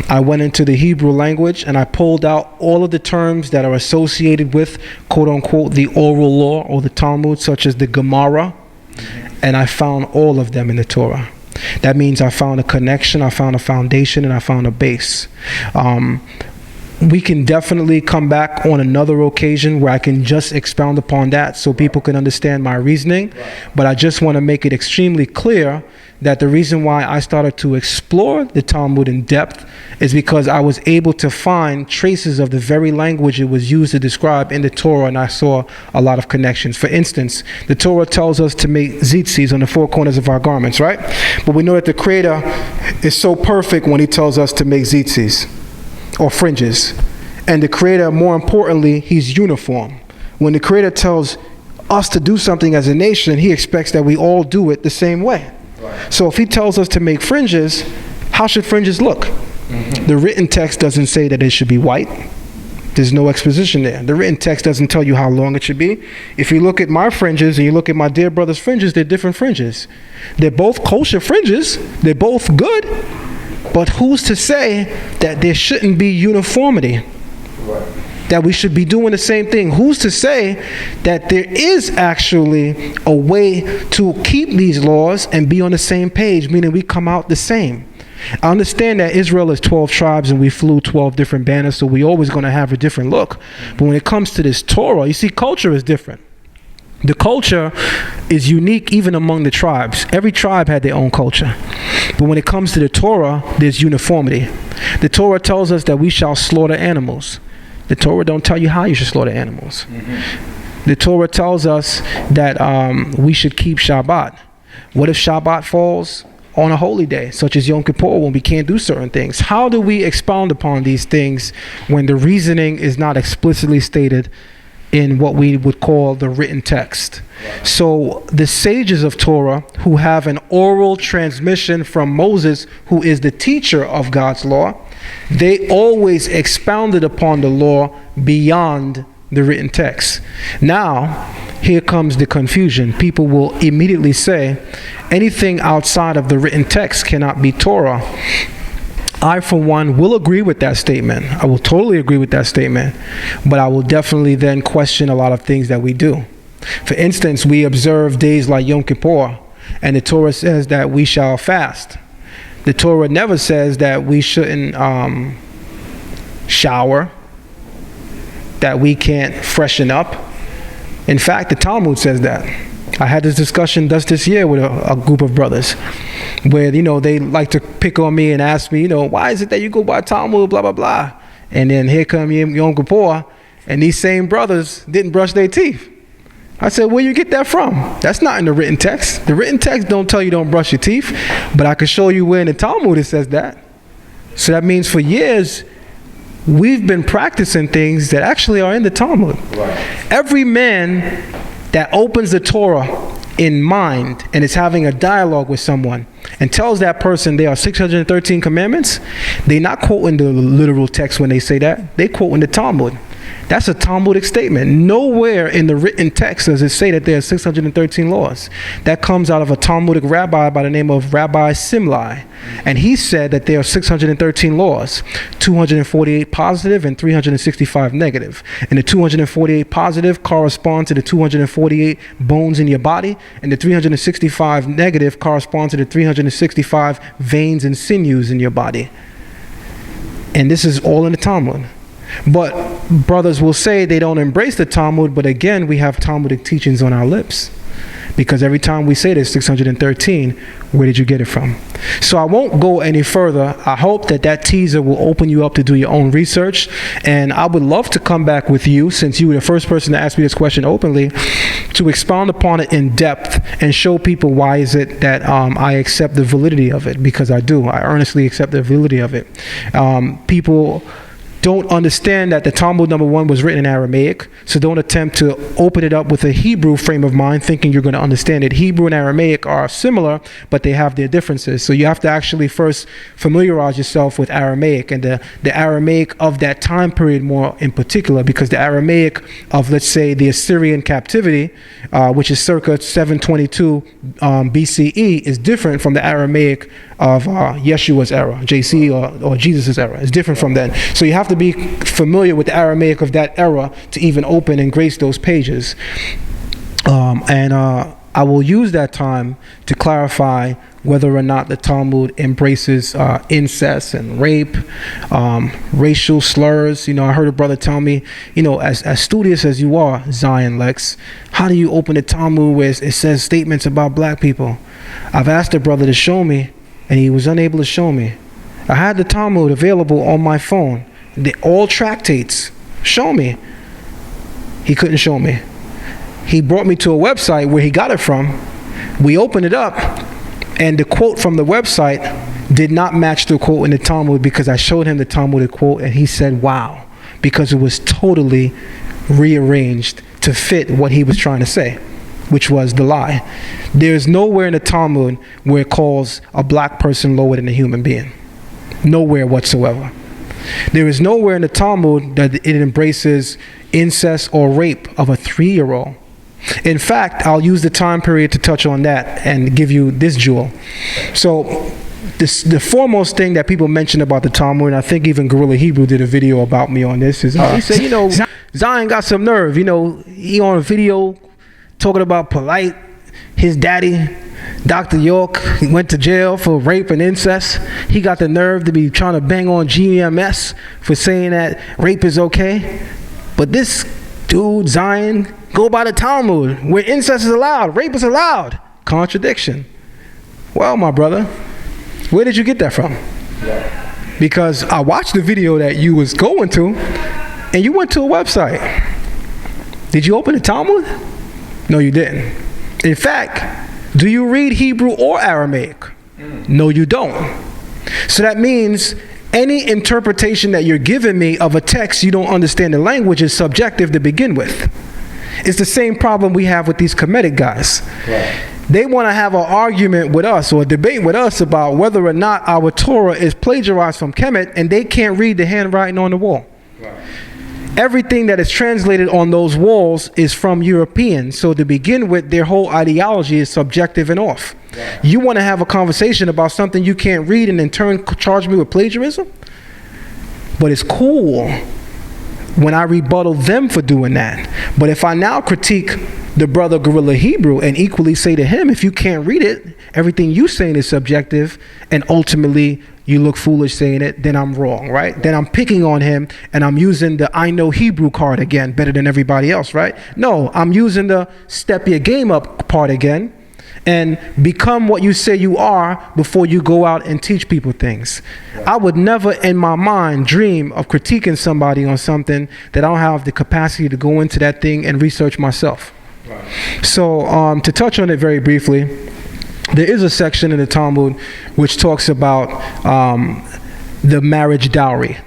I went into the Hebrew language and I pulled out all of the terms that are associated with, quote unquote, the oral law or the Talmud, such as the Gemara, and I found all of them in the Torah. That means I found a connection, I found a foundation, and I found a base. We can definitely come back on another occasion where I can just expound upon that so people can understand my reasoning. But I just want to make it extremely clear that the reason why I started to explore the Talmud in depth is because I was able to find traces of the very language it was used to describe in the Torah, and I saw a lot of connections. For instance, the Torah tells us to make tzitzis on the four corners of our garments, right? But we know that the Creator is so perfect when he tells us to make tzitzis or fringes. And the Creator, more importantly, he's uniform. When the Creator tells us to do something as a nation, he expects that we all do it the same way. Right. So if he tells us to make fringes, how should fringes look? The written text doesn't say that it should be white. There's no exposition there. The written text doesn't tell you how long it should be. If you look at my fringes and you look at my dear brother's fringes, they're different fringes. They're both kosher fringes. They're both good. But who's to say that there shouldn't be uniformity? Right. That we should be doing the same thing? Who's to say that there is actually a way to keep these laws and be on the same page, meaning we come out the same? I understand that Israel is 12 tribes and we flew 12 different banners, so we're always going to have a different look. But when it comes to this Torah, you see, culture is different. The culture is unique even among the tribes. Every tribe had their own culture. But when it comes to the Torah, there's uniformity. The Torah tells us that we shall slaughter animals. The Torah don't tell you how you should slaughter animals. The Torah tells us that we should keep Shabbat. What if Shabbat falls on a holy day, such as Yom Kippur, when we can't do certain things? How do we expound upon these things when the reasoning is not explicitly stated in what we would call the written text? So the sages of Torah, who have an oral transmission from Moses, who is the teacher of God's law, they always expounded upon the law beyond the written text. Now, here comes the confusion. People will immediately say, anything outside of the written text cannot be Torah. I, for one, will agree with that statement. I will totally agree with that statement. But I will definitely then question a lot of things that we do. For instance, we observe days like Yom Kippur, and the Torah says that we shall fast. The Torah never says that we shouldn't shower, that we can't freshen up. In fact, the Talmud says that. I had this discussion just this year with a group of brothers where, they like to pick on me and ask me, why is it that you go by Talmud, blah, blah, blah. And then here come Yom Kippur, and these same brothers didn't brush their teeth. I said, where you get that from? That's not in the written text. The written text don't tell you don't brush your teeth, but I can show you where in the Talmud it says that. So that means for years, we've been practicing things that actually are in the Talmud. Right. Every man that opens the Torah in mind and is having a dialogue with someone and tells that person there are 613 commandments, they're not quoting the literal text when they say that. They quoting the Talmud. That's a Talmudic statement. Nowhere in the written text does it say that there are 613 laws. That comes out of a Talmudic rabbi by the name of Rabbi Simlai. And he said that there are 613 laws, 248 positive and 365 negative. And the 248 positive correspond to the 248 bones in your body, and the 365 negative correspond to the 365 veins and sinews in your body. And this is all in the Talmud. But brothers will say they don't embrace the Talmud, but again, we have Talmudic teachings on our lips. Because every time we say there's 613, where did you get it from? So I won't go any further. I hope that teaser will open you up to do your own research. And I would love to come back with you, since you were the first person to ask me this question openly, to expound upon it in depth and show people why is it that I accept the validity of it. Because I do. I earnestly accept the validity of it. People don't understand that the Talmud, number one, was written in Aramaic, so don't attempt to open it up with a Hebrew frame of mind thinking you're going to understand it. Hebrew and Aramaic are similar, but they have their differences. So you have to actually first familiarize yourself with Aramaic, and the Aramaic of that time period more in particular, because the Aramaic of, let's say, the Assyrian captivity, which is circa 722 BCE, is different from the Aramaic of Yeshua's era, JC or Jesus' era. It's different from then. So you have to be familiar with the Aramaic of that era to even open and grace those pages. I will use that time to clarify whether or not the Talmud embraces incest and rape, racial slurs. I heard a brother tell me, as studious as you are, Zion Lexx, how do you open the Talmud where it says statements about black people? I've asked the brother to show me, and he was unable to show me. I had the Talmud available on my phone. All tractates. Show me. He couldn't show me. He brought me to a website where he got it from. We opened it up, and the quote from the website did not match the quote in the Talmud, because I showed him the Talmudic quote, and he said, wow, because it was totally rearranged to fit what he was trying to say, which was the lie. There's nowhere in the Talmud where it calls a black person lower than a human being. Nowhere whatsoever. There is nowhere in the Talmud that it embraces incest or rape of a 3-year-old. In fact, I'll use the time period to touch on that and give you this jewel. So the foremost thing that people mention about the Talmud, and I think even Gorilla Hebrew did a video about me on this, is he said, Zion got some nerve. He on a video talking about Polight, his daddy, Dr. York, he went to jail for rape and incest. He got the nerve to be trying to bang on GMS for saying that rape is okay. But this dude, Zion, go by the Talmud, where incest is allowed, rape is allowed. Contradiction. Well, my brother, where did you get that from? Because I watched the video that you was going to, and you went to a website. Did you open the Talmud? No, you didn't. In fact, do you read Hebrew or Aramaic? No, you don't. So that means any interpretation that you're giving me of a text you don't understand the language is subjective to begin with. It's the same problem we have with these Kemetic guys. Right. They want to have an argument with us or a debate with us about whether or not our Torah is plagiarized from Kemet, and they can't read the handwriting on the wall. Right. Everything that is translated on those walls is from Europeans. So to begin with, their whole ideology is subjective and off. Yeah. You want to have a conversation about something you can't read and in turn charge me with plagiarism? But it's cool when I rebuttal them for doing that. But if I now critique the brother Guerrilla Hebrew and equally say to him, if you can't read it, everything you saying is subjective, and ultimately you look foolish saying it, then I'm wrong, right? Then I'm picking on him and I'm using the I know Hebrew card again, better than everybody else, right? No, I'm using the step your game up part again and become what you say you are before you go out and teach people things. I would never in my mind dream of critiquing somebody on something that I don't have the capacity to go into that thing and research myself. So to touch on it very briefly, there is a section in the Talmud which talks about the marriage dowry.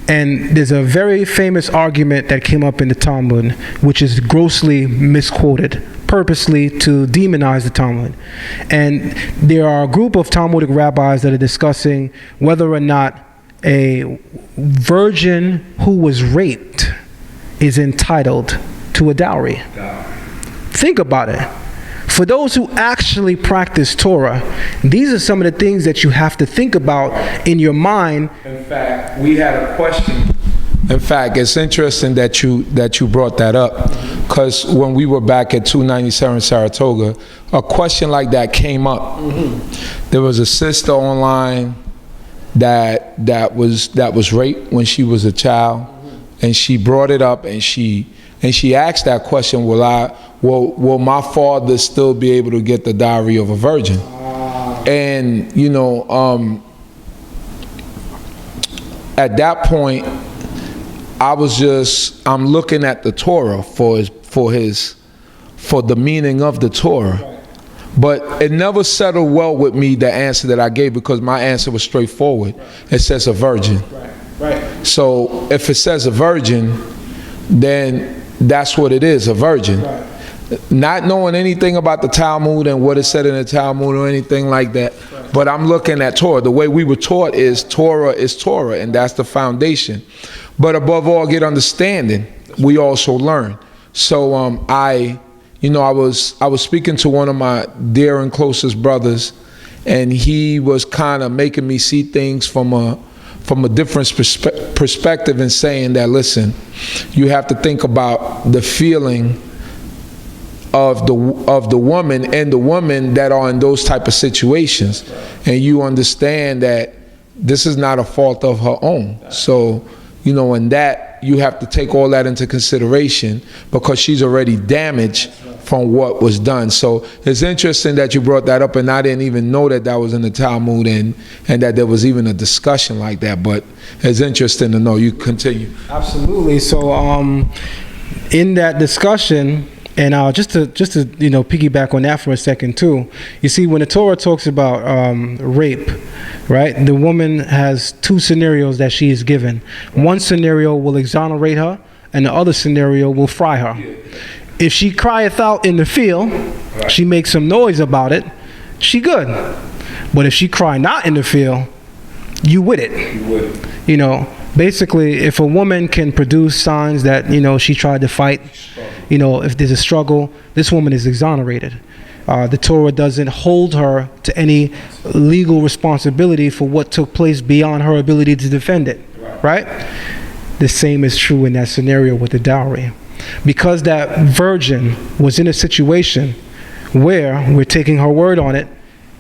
And there's a very famous argument that came up in the Talmud, which is grossly misquoted, purposely to demonize the Talmud. And there are a group of Talmudic rabbis that are discussing whether or not a virgin who was raped is entitled to a dowry. Think about it. For those who actually practice Torah, these are some of the things that you have to think about in your mind. In fact, we had a question. In fact, it's interesting that you brought that up, because when we were back at 297 Saratoga, a question like that came up. There was a sister online that was raped when she was a child, and she brought it up, and she asked that question: Will my father still be able to get the dowry of a virgin? And at that point, I'm looking at the Torah for the meaning of the Torah. But it never settled well with me, the answer that I gave, because my answer was straightforward. It says a virgin. So if it says a virgin, then that's what it is, a virgin. Not knowing anything about the Talmud and what it said in the Talmud or anything like that, but I'm looking at Torah. The way we were taught is Torah, and that's the foundation. But above all, get understanding. We also learn. So I was speaking to one of my dear and closest brothers, and he was kind of making me see things from a different perspective, and saying that, listen, you have to think about the feeling of the woman and the women that are in those type of situations, and you understand that this is not a fault of her own. So in that you have to take all that into consideration, because she's already damaged from what was done. So it's interesting that you brought that up, and I didn't even know that was in the Talmud, and that there was even a discussion like that. But it's interesting to know. You continue. Absolutely. So in that discussion, and just to piggyback on that for a second too, you see, when the Torah talks about rape, right, the woman has two scenarios that she is given. One scenario will exonerate her, and the other scenario will fry her. If she crieth out in the field, she makes some noise about it, she good. But if she cry not in the field, you with it. Basically, if a woman can produce signs that she tried to fight, if there's a struggle, this woman is exonerated. The Torah doesn't hold her to any legal responsibility for what took place beyond her ability to defend it, right? The same is true in that scenario with the dowry. Because that virgin was in a situation where, we're taking her word on it,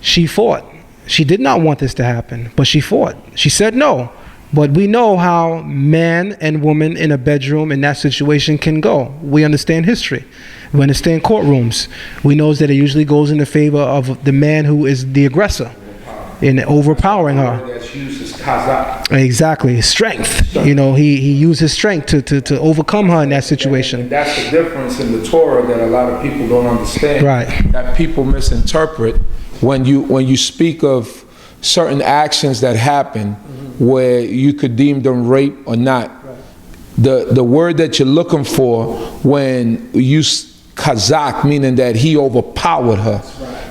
she fought. She did not want this to happen, but she fought. She said no. But we know how man and woman in a bedroom in that situation can go. We understand history. We understand courtrooms. We know that it usually goes in the favor of the man who is the aggressor in overpowering her. That's used as kazak. Exactly. Strength. He used his strength to overcome her in that situation. And that's the difference in the Torah that a lot of people don't understand. Right. That people misinterpret when you speak of certain actions that happen where you could deem them rape or not. The word that you're looking for when you use kazak, meaning that he overpowered her.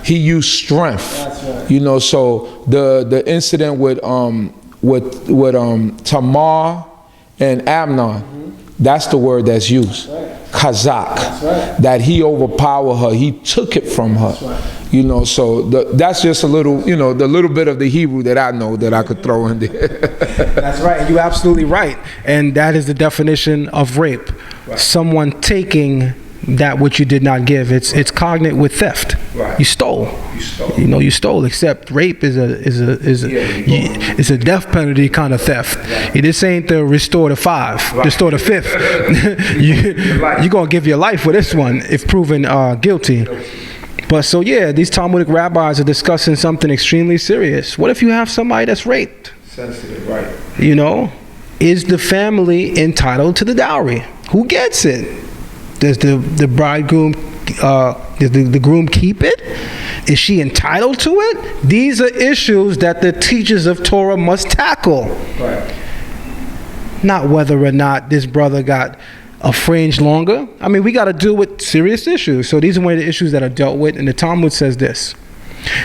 He used strength. So the incident with Tamar and Amnon, that's the word that's used. Kazak. That he overpowered her. He took it from her. So that's just a little, the little bit of the Hebrew that I know that I could throw in there. That's right. You're absolutely right. And that is the definition of rape. Someone taking that which you did not give. It's cognate with theft. Right. You stole. You stole. Except rape is a death penalty kind of theft. Right. This ain't the restore to 5, right. Restore to 5th. You're gonna give your life for this one if proven guilty. But so yeah, these Talmudic rabbis are discussing something extremely serious. What if you have somebody that's raped? Sensitive, right? Is the family entitled to the dowry? Who gets it? Does the bridegroom, does the groom keep it? Is she entitled to it? These are issues that the teachers of Torah must tackle. Right. Not whether or not this brother got a fringe longer. I mean, we got to deal with serious issues. So these are one of the issues that are dealt with. And the Talmud says this.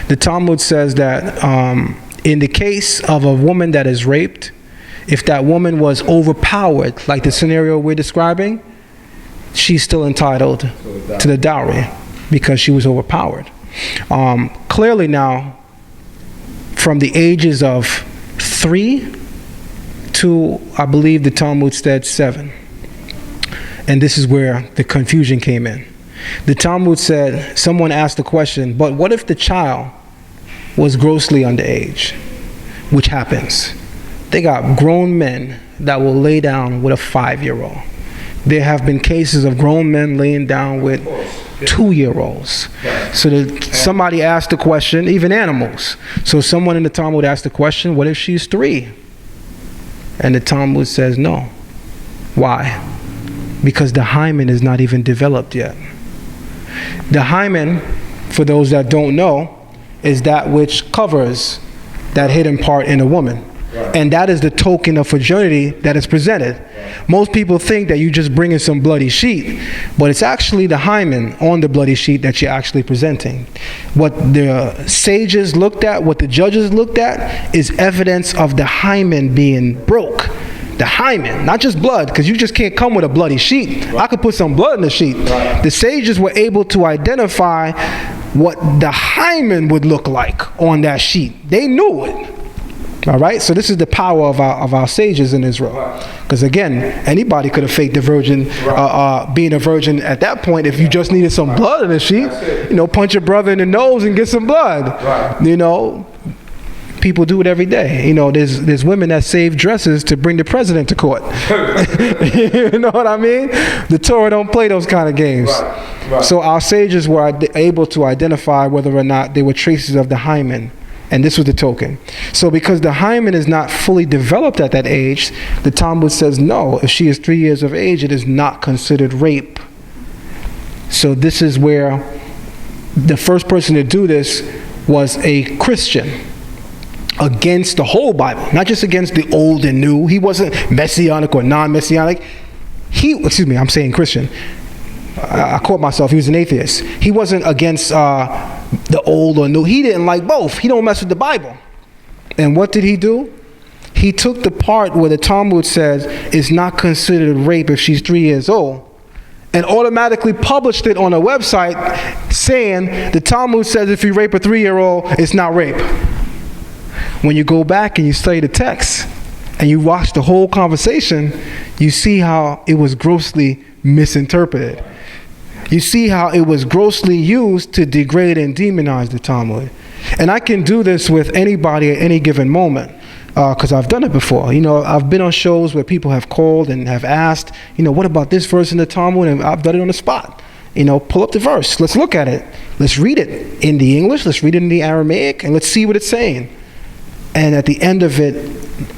The Talmud says that in the case of a woman that is raped, if that woman was overpowered, like the scenario we're describing, she's still entitled to the dowry because she was overpowered. Clearly now, from the ages of 3 to, I believe the Talmud said 7. And this is where the confusion came in. The Talmud said, someone asked the question, but what if the child was grossly underage? Which happens. They got grown men that will lay down with a 5-year-old. There have been cases of grown men laying down with 2-year-olds. So somebody asked the question, even animals. So someone in the Talmud asked the question, what if she's 3? And the Talmud says no. Why? Because the hymen is not even developed yet. The hymen, for those that don't know, is that which covers that hidden part in a woman. Right. And that is the token of virginity that is presented. Right. Most people think that you just bring in some bloody sheet, but it's actually the hymen on the bloody sheet that you're actually presenting. What the sages looked at, what the judges looked at, is evidence of the hymen being broke. The hymen, not just blood, because you just can't come with a bloody sheet. Right. I could put some blood in the sheet. Right. The sages were able to identify what the hymen would look like on that sheet. They knew it. All right, so this is the power of our sages in Israel. Because again, anybody could have faked the virgin, being a virgin at that point. If you just needed some blood in the sheet, punch your brother in the nose and get some blood. Right. People do it every day. There's women that save dresses to bring the president to court. You know what I mean? The Torah don't play those kind of games. Right. So our sages were able to identify whether or not they were traces of the hymen. And this was the token. So because the hymen is not fully developed at that age, the Talmud says no. If she is 3 years of age, it is not considered rape. So this is where the first person to do this was a Christian against the whole Bible, not just against the old and new. He wasn't Messianic or Non Messianic. I'm saying Christian. I caught myself. He was an atheist. He wasn't against the old or new. He didn't like both. He don't mess with the Bible. And what did he do? He took the part where the Talmud says it's not considered rape if she's 3 years old, and automatically published it on a website saying the Talmud says if you rape a 3-year-old, it's not rape. When you go back and you study the text and you watch the whole conversation, you see how it was grossly misinterpreted. You see how it was grossly used to degrade and demonize the Talmud. And I can do this with anybody at any given moment because I've done it before. I've been on shows where people have called and have asked, what about this verse in the Talmud? And I've done it on the spot. Pull up the verse. Let's look at it. Let's read it in the English. Let's read it in the Aramaic. And let's see what it's saying. And at the end of it,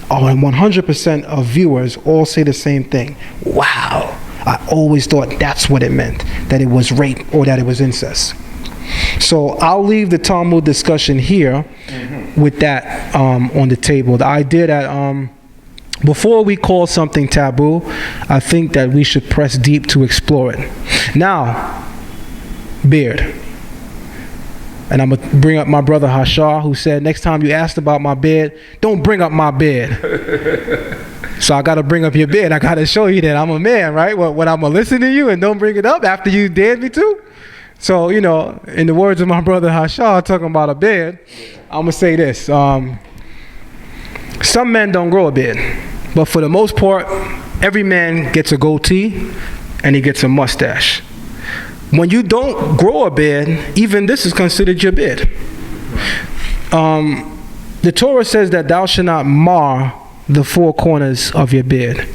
100% of viewers all say the same thing. Wow. I always thought that's what it meant, that it was rape or that it was incest. So I'll leave the Talmud discussion here with that on the table. The idea that before we call something taboo, I think that we should press deep to explore it. Now, beard. And I'm going to bring up my brother Hashar, who said, next time you asked about my beard, don't bring up my beard. So I got to bring up your beard. I got to show you that I'm a man, right? When I'm going to listen to you and don't bring it up after you dared me to. So, in the words of my brother Hashar, talking about a beard, I'm going to say this. Some men don't grow a beard. But for the most part, every man gets a goatee and he gets a mustache. When you don't grow a beard, even this is considered your beard. The Torah says that thou shalt not mar the four corners of your beard.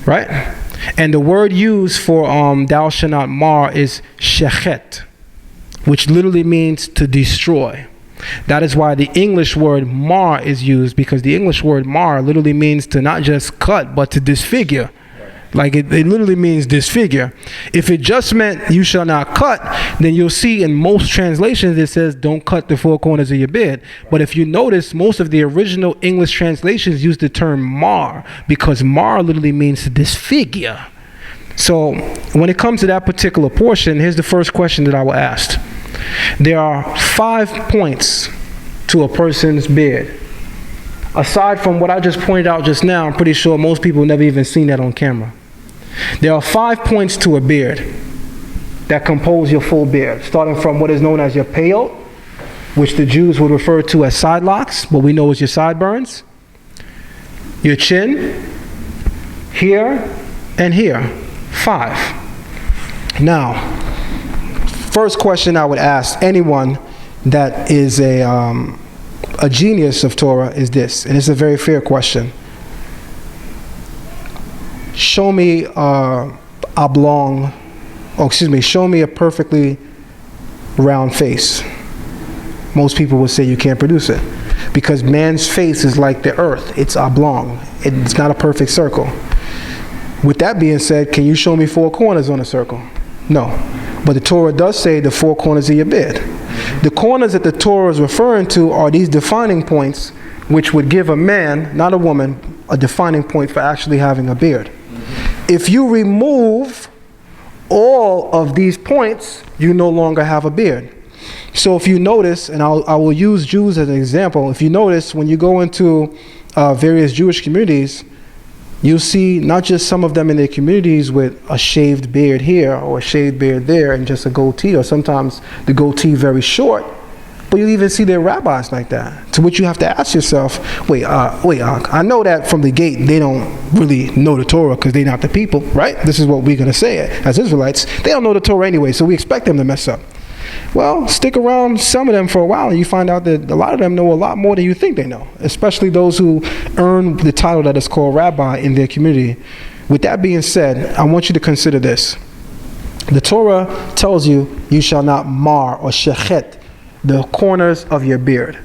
Right? And the word used for thou shalt not mar is shechet, which literally means to destroy. That is why the English word mar is used, because the English word mar literally means to not just cut, but to disfigure. Like it literally means disfigure. If it just meant you shall not cut, then you'll see in most translations it says don't cut the four corners of your beard. But if you notice, most of the original English translations use the term mar, because mar literally means to disfigure. So when it comes to that particular portion, here's the first question that I will ask. There are 5 points to a person's beard. Aside from what I just pointed out just now, I'm pretty sure most people never even seen that on camera. There are 5 points to a beard that compose your full beard, starting from what is known as your peyot, which the Jews would refer to as side locks, but we know is your sideburns, your chin, here, and here. 5. Now, first question I would ask anyone that is a genius of Torah is this, and it's a very fair question. Show me show me a perfectly round face. Most people would say you can't produce it, because man's face is like the earth. It's oblong. It's not a perfect circle. With that being said, can you show me 4 corners on a circle? No. But the Torah does say the 4 corners of your beard. The corners that the Torah is referring to are these defining points, which would give a man, not a woman, a defining point for actually having a beard. If you remove all of these points, you no longer have a beard. So if you notice, and I will use Jews as an example, if you notice when you go into various Jewish communities, you'll see not just some of them in their communities with a shaved beard here or a shaved beard there and just a goatee, or sometimes the goatee very short, but you even see their rabbis like that. To which you have to ask yourself, I know that from the gate they don't really know the Torah because they're not the people, right? This is what we're going to say as Israelites. They don't know the Torah anyway, so we expect them to mess up. Well, stick around some of them for a while and you find out that a lot of them know a lot more than you think they know, especially those who earn the title that is called rabbi in their community. With that being said, I want you to consider this. The Torah tells you, you shall not mar or shechet the corners of your beard.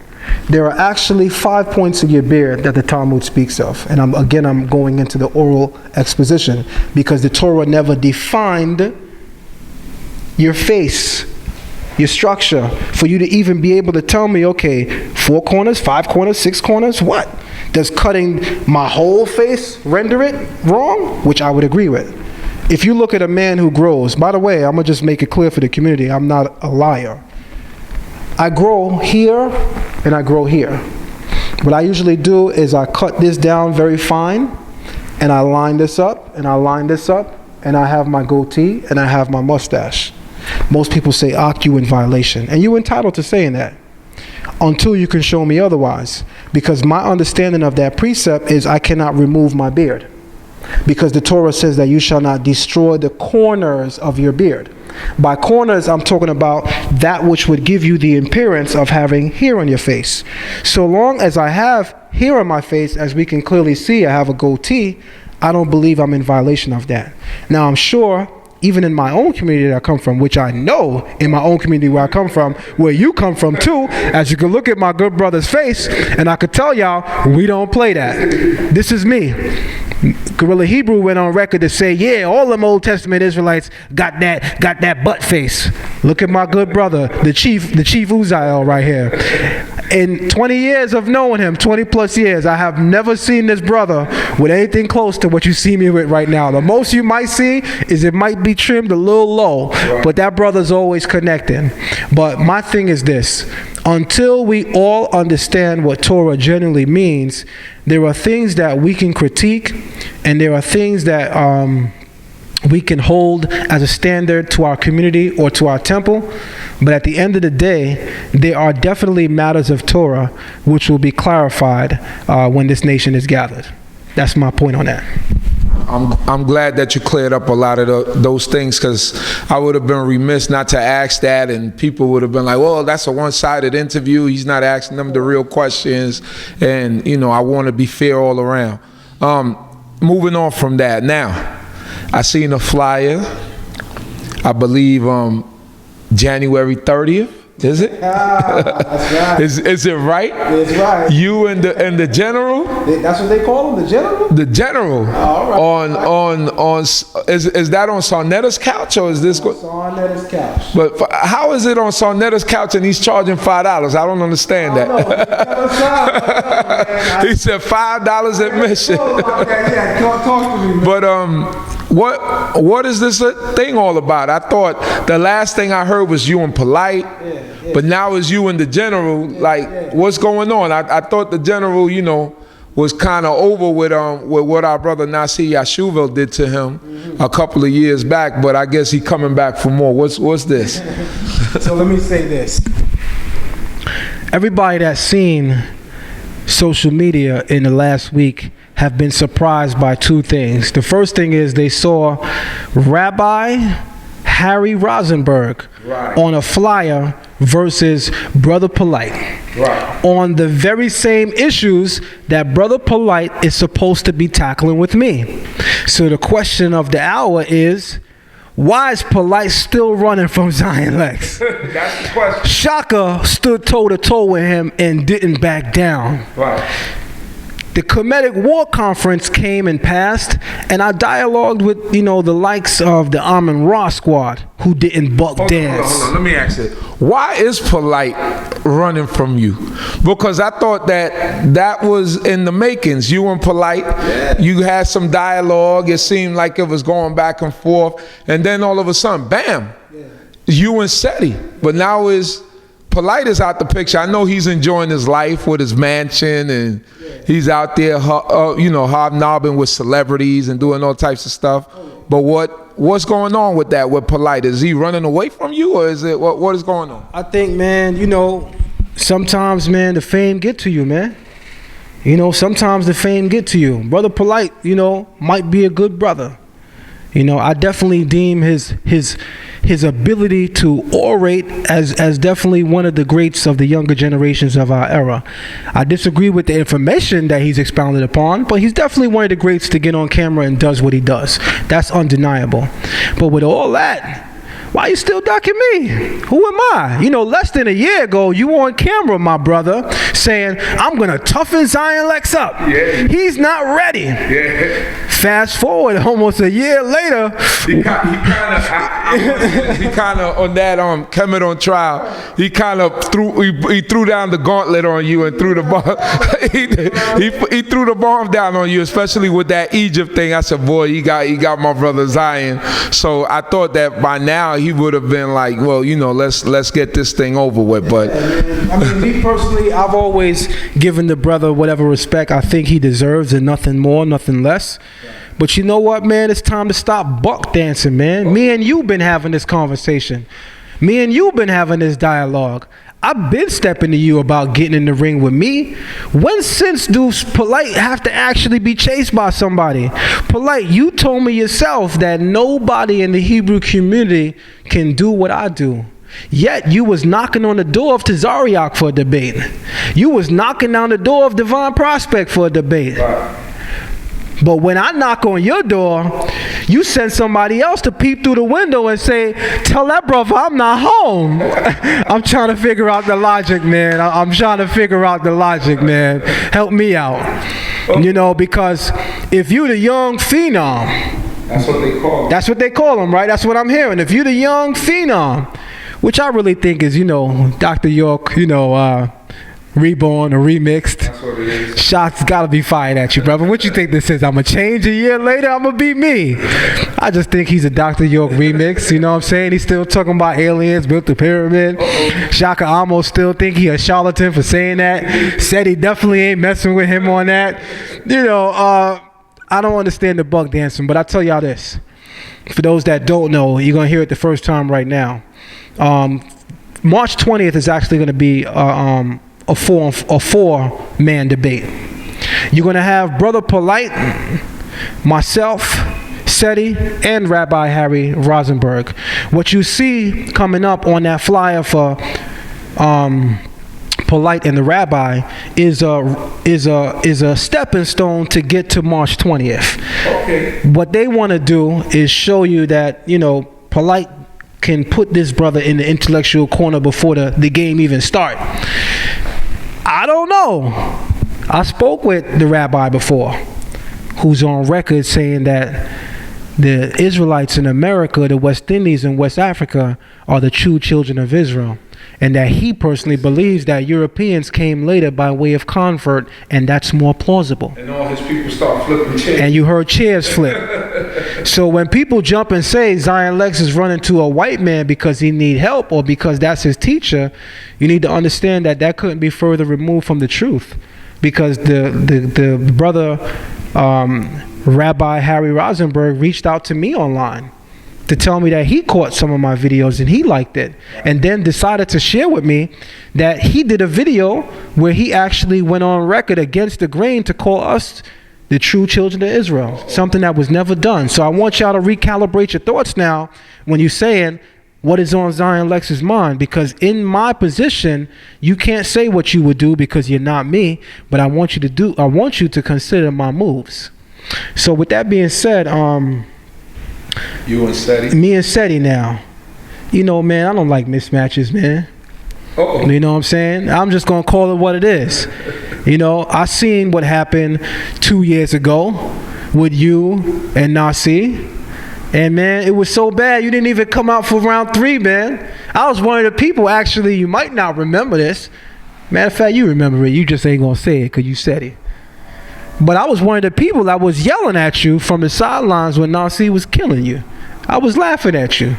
There are actually 5 points of your beard that the Talmud speaks of. And I'm going into the oral exposition because the Torah never defined your face, your structure, for you to even be able to tell me, okay, 4 corners, 5 corners, 6 corners, what? Does cutting my whole face render it wrong? Which I would agree with. If you look at a man who grows, by the way, I'm going to just make it clear for the community, I'm not a liar. I grow here and I grow here. What I usually do is I cut this down very fine and I line this up and I line this up and I have my goatee and I have my mustache. Most people say, you in violation. And you're entitled to saying that until you can show me otherwise. Because my understanding of that precept is I cannot remove my beard. Because the Torah says that you shall not destroy the corners of your beard. By corners, I'm talking about that which would give you the appearance of having hair on your face. So long as I have hair on my face, as we can clearly see, I have a goatee, I don't believe I'm in violation of that. Now, I'm sure even in my own community that I come from, which I know in my own community where I come from, where you come from too, as you can look at my good brother's face, and I could tell y'all, we don't play that. This is me. Gorilla Hebrew went on record to say, yeah, all them Old Testament Israelites got that butt face. Look at my good brother, the chief Uzziel right here. In 20 years of knowing him, 20 plus years, I have never seen this brother with anything close to what you see me with right now. The most you might see is it might be trimmed a little low, but that brother's always connecting. But my thing is this. Until we all understand what Torah generally means, there are things that we can critique and there are things that we can hold as a standard to our community or to our temple. But at the end of the day, there are definitely matters of Torah which will be clarified when this nation is gathered. That's my point on that. I'm glad that you cleared up a lot of those things, because I would have been remiss not to ask that, and people would have been like, well, that's a one-sided interview. He's not asking them the real questions, and I want to be fair all around. Moving on from that, now, I seen a flyer, I believe January 30th. Is it? That's right. Is it right? It's right. You and the general? That's what they call him, the general? The general. All right. On is that on Sarnetta's couch, or is this? Sarnetta's couch. But how is it on Sarnetta's couch and he's charging $5? I don't understand that. He said $5 admission. Yeah, talk to me, man. But what is this thing all about? I thought the last thing I heard was you and Polight, but now it's you and the general. What's going on? I thought the general, was kind of over with what our brother Nasi Yashuvel did to him a couple of years back, but I guess he coming back for more. What's this? So let me say this. Everybody that's seen social media in the last week have been surprised by two things. The first thing is they saw Rabbi Harry Rosenberg on a flyer versus Brother Polight on the very same issues that Brother Polight is supposed to be tackling with me. So the question of the hour is, why is Polight still running from Zion Lexx? That's the question. Shakka stood toe to toe with him and didn't back down. Right. The Comedic War Conference came and passed, and I dialogued with, the likes of the Amon Ra squad, who didn't buck dance. Hold on. Let me ask you, why is Polight running from you? Because I thought that was in the makings. You and Polight, you had some dialogue. It seemed like it was going back and forth, and then all of a sudden, bam, you and Seti. But now Polight is out the picture. I know he's enjoying his life with his mansion, and he's out there, hobnobbing with celebrities and doing all types of stuff. But what's going on with that with Polight? Is he running away from you, or is it what is going on? I think, man, sometimes, man, the fame get to you, man. Sometimes the fame get to you. Brother Polight, might be a good brother. I definitely deem his ability to orate as definitely one of the greats of the younger generations of our era. I disagree with the information that he's expounded upon, but he's definitely one of the greats to get on camera and does what he does. That's undeniable. But with all that, why you still ducking me? Who am I? Less than a year ago, you were on camera, my brother, saying, I'm going to toughen Zion Lexx up. Yeah. He's not ready. Yeah. Fast forward almost a year later. He kind of on that Kemet on trial, he kind of threw down the gauntlet on you and threw the bomb. he threw the bomb down on you, especially with that Egypt thing. I said, boy, he got my brother Zion. So I thought that by now he would have been like, well, let's get this thing over with. But me personally, I've always given the brother whatever respect I think he deserves, and nothing more, nothing less. But you know what, man? It's time to stop buck dancing, man. Me and you been having this conversation. Me and you been having this dialogue. I've been stepping to you about getting in the ring with me. When since do Polight have to actually be chased by somebody? Polight, you told me yourself that nobody in the Hebrew community can do what I do. Yet you was knocking on the door of Tazariak for a debate. You was knocking down the door of Divine Prospect for a debate. Right. But when I knock on your door, you send somebody else to peep through the window and say, tell that brother I'm not home. I'm trying to figure out the logic, man. I'm trying to figure out the logic, man. Help me out. Because if you the young phenom, that's what they call him. That's what they call him, right? That's what I'm hearing. If you the young phenom, which I really think is, Dr. York, reborn or remixed. That's what it is. Shots gotta be fired at you, brother. What you think this is? I'ma change a year later, I'ma be me. I just think he's a Dr. York remix, you know what I'm saying? He's still talking about aliens built the pyramid. Shakka Ahmose still think he a charlatan for saying that. Said he definitely ain't messing with him on that. I don't understand the buck dancing, but I tell y'all this. For those that don't know, you're gonna hear it the first time right now. March 20th is actually gonna be a four-man debate. You're gonna have Brother Polight myself, Seti, and Rabbi Harry Rosenberg. What you see coming up on that flyer for Polight and the Rabbi is a stepping stone to get to March 20th. Okay. What they want to do is show you that, Polight can put this brother in the intellectual corner before the game even start. I don't know. I spoke with the rabbi before, who's on record saying that the Israelites in America, the West Indies and West Africa are the true children of Israel. And that he personally believes that Europeans came later by way of convert, and that's more plausible. And all his people start flipping chairs. And you heard chairs flip. So when people jump and say Zion Lexx is running to a white man because he need help or because that's his teacher, you need to understand that that couldn't be further removed from the truth. Because the brother Rabbi Harry Rosenberg reached out to me online to tell me that he caught some of my videos and he liked it, and then decided to share with me that he did a video where he actually went on record against the grain to call us the true children of Israel, something that was never done. So I want y'all to recalibrate your thoughts now when you're saying what is on Zion Lexx's mind, because in my position, you can't say what you would do because you're not me, but I want you to consider my moves. So with that being said, you and Seti? Me and Seti now. Man, I don't like mismatches, man. Uh-oh. You know what I'm saying? I'm just going to call it what it is. I seen what happened 2 years ago with you and Nasi. And, man, it was so bad you didn't even come out for round 3, man. I was one of the people, actually, you might not remember this. Matter of fact, you remember it. You just ain't going to say it because you said it. But I was one of the people that was yelling at you from the sidelines when Nasi was killing you. I was laughing at you.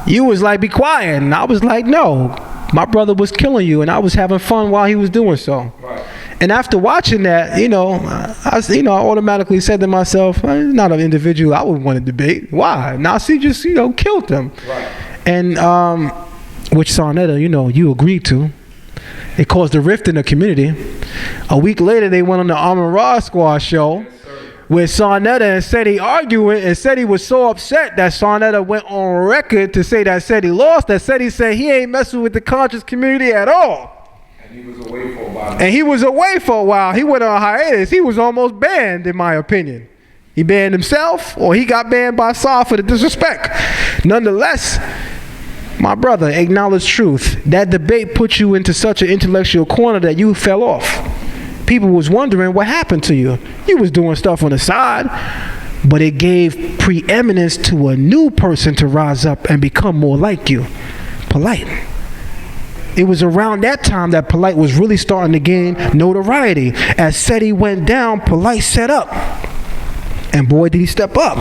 You was like, be quiet. And I was like, no, my brother was killing you. And I was having fun while he was doing so. Right. And after watching that, I automatically said to myself, he's not an individual I would want to debate. Why? Nasi just, killed him. Right. And which Sarnetta, you agreed to. It caused a rift in the community. A week later, they went on the Amon Ra Squad show with Sarnetta and Seti arguing, and Seti was so upset that Sarnetta went on record to say that Seti lost, that Seti said he ain't messing with the conscious community at all. And he was away for a while. He went on hiatus. He was almost banned, in my opinion. He banned himself, or he got banned by Saw for the disrespect. Nonetheless, my brother, acknowledge truth. That debate put you into such an intellectual corner that you fell off. People was wondering what happened to you. You was doing stuff on the side, but it gave preeminence to a new person to rise up and become more like you. Polight. It was around that time that Polight was really starting to gain notoriety. As Seti went down, Polight set up. And boy, did he step up.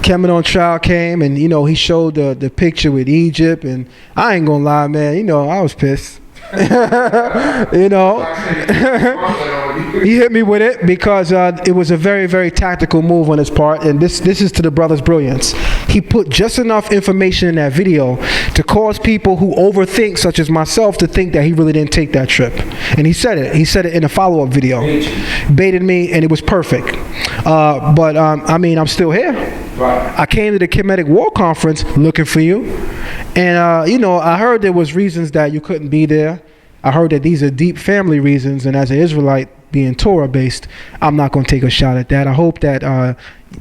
Kemet on trial came, and he showed the picture with Egypt, and I ain't gonna lie, man, I was pissed. He hit me with it because it was a very, very tactical move on his part, and this is to the brother's brilliance. He put just enough information in that video to cause people who overthink, such as myself, to think that he really didn't take that trip. And he said it in a follow-up video. Baited me, and it was perfect. But I'm still here. Right. I came to the Kemetic War Conference looking for you. And, I heard there was reasons that you couldn't be there. I heard that these are deep family reasons. And as an Israelite, being Torah-based, I'm not going to take a shot at that. I hope that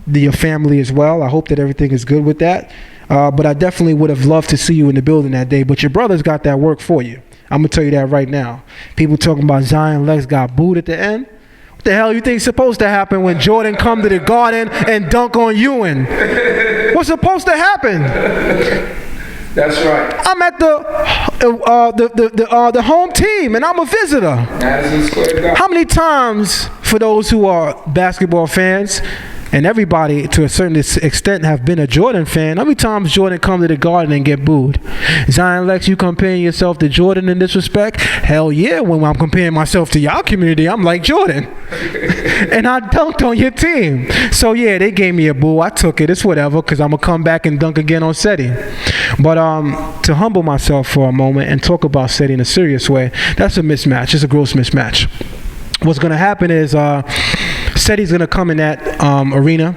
your family is well. I hope that everything is good with that. But I definitely would have loved to see you in the building that day. But your brother's got that work for you. I'm going to tell you that right now. People talking about Zion Lexx got booed at the end. What the hell you think is supposed to happen when Jordan come to the Garden and dunk on Ewan? What's supposed to happen? That's right. I'm at the home team, and I'm a visitor. Madison Square Garden. How many times, for those who are basketball fans, and everybody to a certain extent have been a Jordan fan, how many times Jordan come to the Garden and get booed? Zion Lexx, you comparing yourself to Jordan in this respect? Hell yeah, when I'm comparing myself to y'all community, I'm like Jordan. And I dunked on your team. So yeah, they gave me a boo. I took it. It's whatever, because I'm going to come back and dunk again on Seti. But to humble myself for a moment and talk about Seti in a serious way, that's a mismatch. It's a gross mismatch. What's going to happen is Seti's going to come in that arena,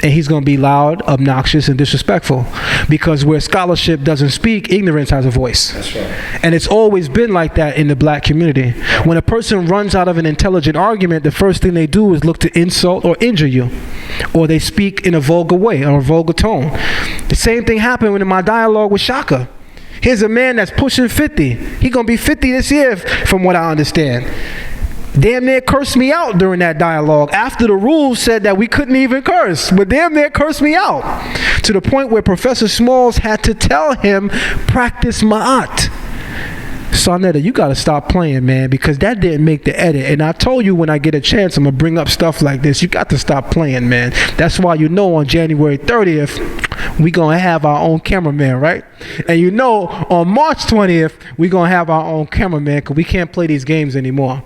and he's going to be loud, obnoxious, and disrespectful. Because where scholarship doesn't speak, ignorance has a voice. That's right. And it's always been like that in the black community. When a person runs out of an intelligent argument, the first thing they do is look to insult or injure you. Or they speak in a vulgar way or a vulgar tone. The same thing happened in my dialogue with Shakka. Here's a man that's pushing 50. He's going to be 50 this year, from what I understand. Damn near cursed me out during that dialogue after the rules said that we couldn't even curse, but damn near cursed me out to the point where Professor Smalls had to tell him, practice ma'at. Sarnetta, you got to stop playing, man, because that didn't make the edit. And I told you when I get a chance, I'm going to bring up stuff like this. You got to stop playing, man. That's why you know on January 30th, we going to have our own cameraman, right? And you know on March 20th, we going to have our own cameraman because we can't play these games anymore.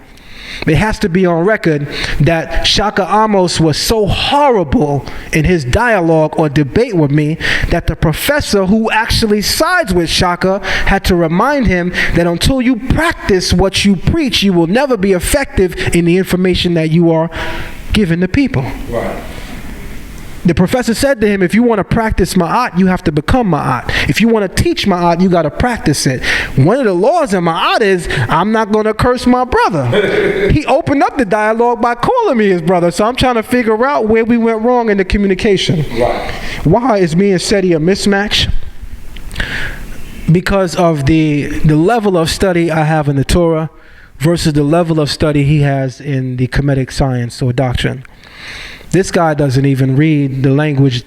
It has to be on record that Shakka Ahmose was so horrible in his dialogue or debate with me that the professor who actually sides with Shakka had to remind him that until you practice what you preach, you will never be effective in the information that you are giving the people. Right. The professor said to him, if you want to practice ma'at, you have to become ma'at. If you want to teach ma'at, you got to practice it. One of the laws in ma'at is, I'm not going to curse my brother. He opened up the dialogue by calling me his brother, so I'm trying to figure out where we went wrong in the communication. Right. Why is me and Seti a mismatch? Because of the level of study I have in the Torah versus the level of study he has in the Kemetic science or doctrine. This guy doesn't even read the language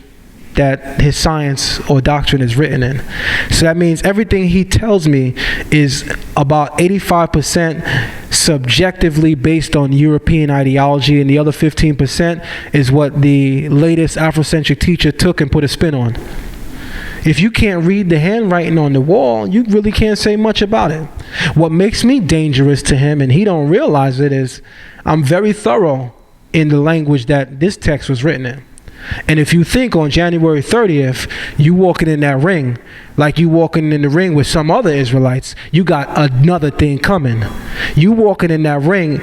that his science or doctrine is written in. So that means everything he tells me is about 85% subjectively based on European ideology, and the other 15% is what the latest Afrocentric teacher took and put a spin on. If you can't read the handwriting on the wall, you really can't say much about it. What makes me dangerous to him, and he don't realize it, is I'm very thorough in the language that this text was written in. And if you think on January 30th, you walking in that ring, like you walking in the ring with some other Israelites, you got another thing coming. You walking in that ring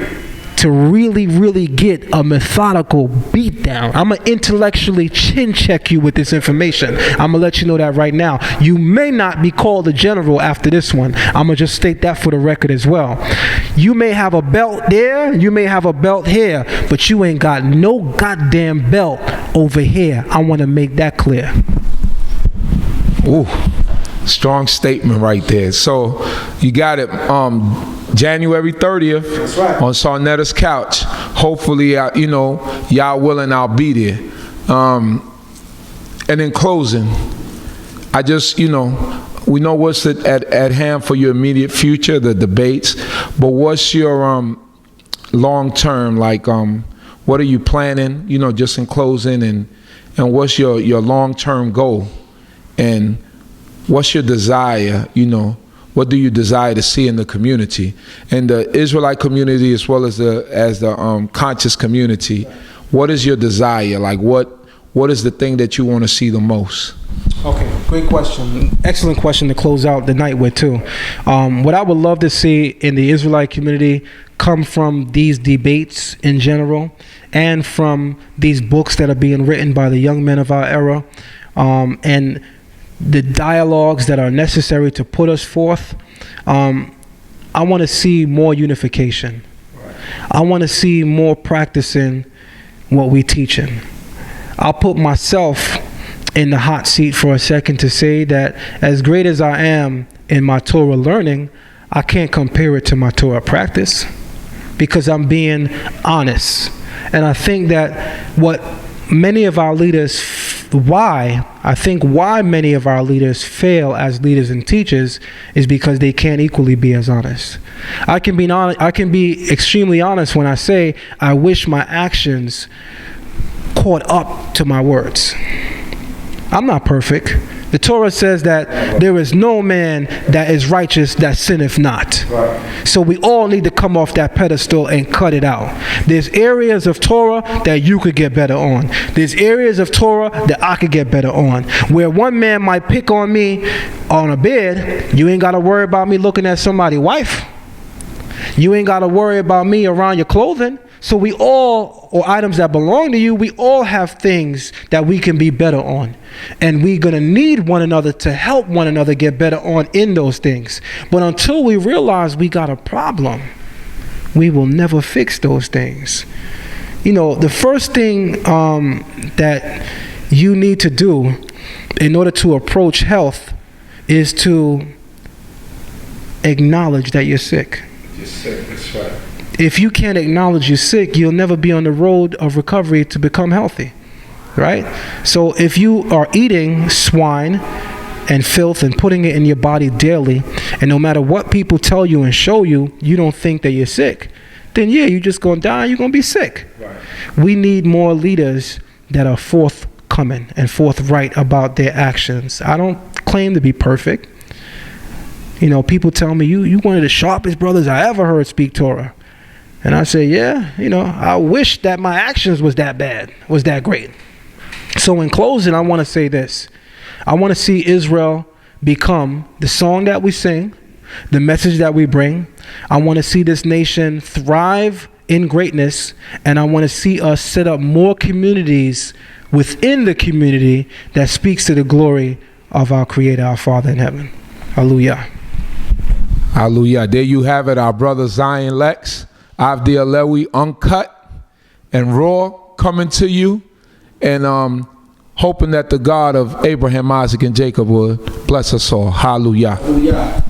to really, really get a methodical beat down. I'm going to intellectually chin check you with this information. I'm going to let you know that right now. You may not be called a general after this one. I'm going to just state that for the record as well. You may have a belt there, you may have a belt here, but you ain't got no goddamn belt over here. I want to make that clear. Ooh, strong statement right there. So you got it. January 30th, that's right, on Sarnetta's couch. Hopefully, y'all willing, I'll be there. And in closing, I just, we know what's at hand for your immediate future, the debates, but what's your long term, like, what are you planning, just in closing, and what's your long term goal, and what's your desire, what do you desire to see in the community, and the Israelite community as well as the conscious community? What is your desire? Like, what is the thing that you want to see the most? Okay, great question. Excellent question to close out the night with too. What I would love to see in the Israelite community come from these debates in general, and from these books that are being written by the young men of our era, and the dialogues that are necessary to put us forth. I want to see more unification. I want to see more practicing what we teaching. I'll put myself in the hot seat for a second to say that as great as I am in my Torah learning, I can't compare it to my Torah practice, because I'm being honest. And I think that what many of our leaders, why many of our leaders fail as leaders and teachers is because they can't equally be as honest. I can be extremely honest when I say I wish my actions caught up to my words. I'm not perfect. The Torah says that there is no man that is righteous that sinneth not. Right. So we all need to come off that pedestal and cut it out. There's areas of Torah that you could get better on. There's areas of Torah that I could get better on. Where one man might pick on me on a bed, you ain't got to worry about me looking at somebody's wife. You ain't got to worry about me around your clothing. So we all, or items that belong to you, we all have things that we can be better on. And we're going to need one another to help one another get better on in those things. But until we realize we got a problem, we will never fix those things. You know, the first thing that you need to do in order to approach health is to acknowledge that you're sick. You're sick, that's right. If you can't acknowledge you're sick, you'll never be on the road of recovery to become healthy, right? So if you are eating swine and filth and putting it in your body daily, and no matter what people tell you and show you, you don't think that you're sick, then yeah, you're just going to die, you're going to be sick. Right. We need more leaders that are forthcoming and forthright about their actions. I don't claim to be perfect. You know, people tell me, you one of the sharpest brothers I ever heard speak Torah. And I say, yeah, you know, I wish that my actions was that bad, was that great. So in closing, I want to say this. I want to see Israel become the song that we sing, the message that we bring. I want to see this nation thrive in greatness, and I want to see us set up more communities within the community that speaks to the glory of our Creator, our Father in heaven. Hallelujah. Hallelujah. There you have it, our brother Zion Lexx, Avdi Alewi, Uncut and Raw, coming to you, and hoping that the God of Abraham, Isaac, and Jacob would bless us all. Hallelujah. Hallelujah.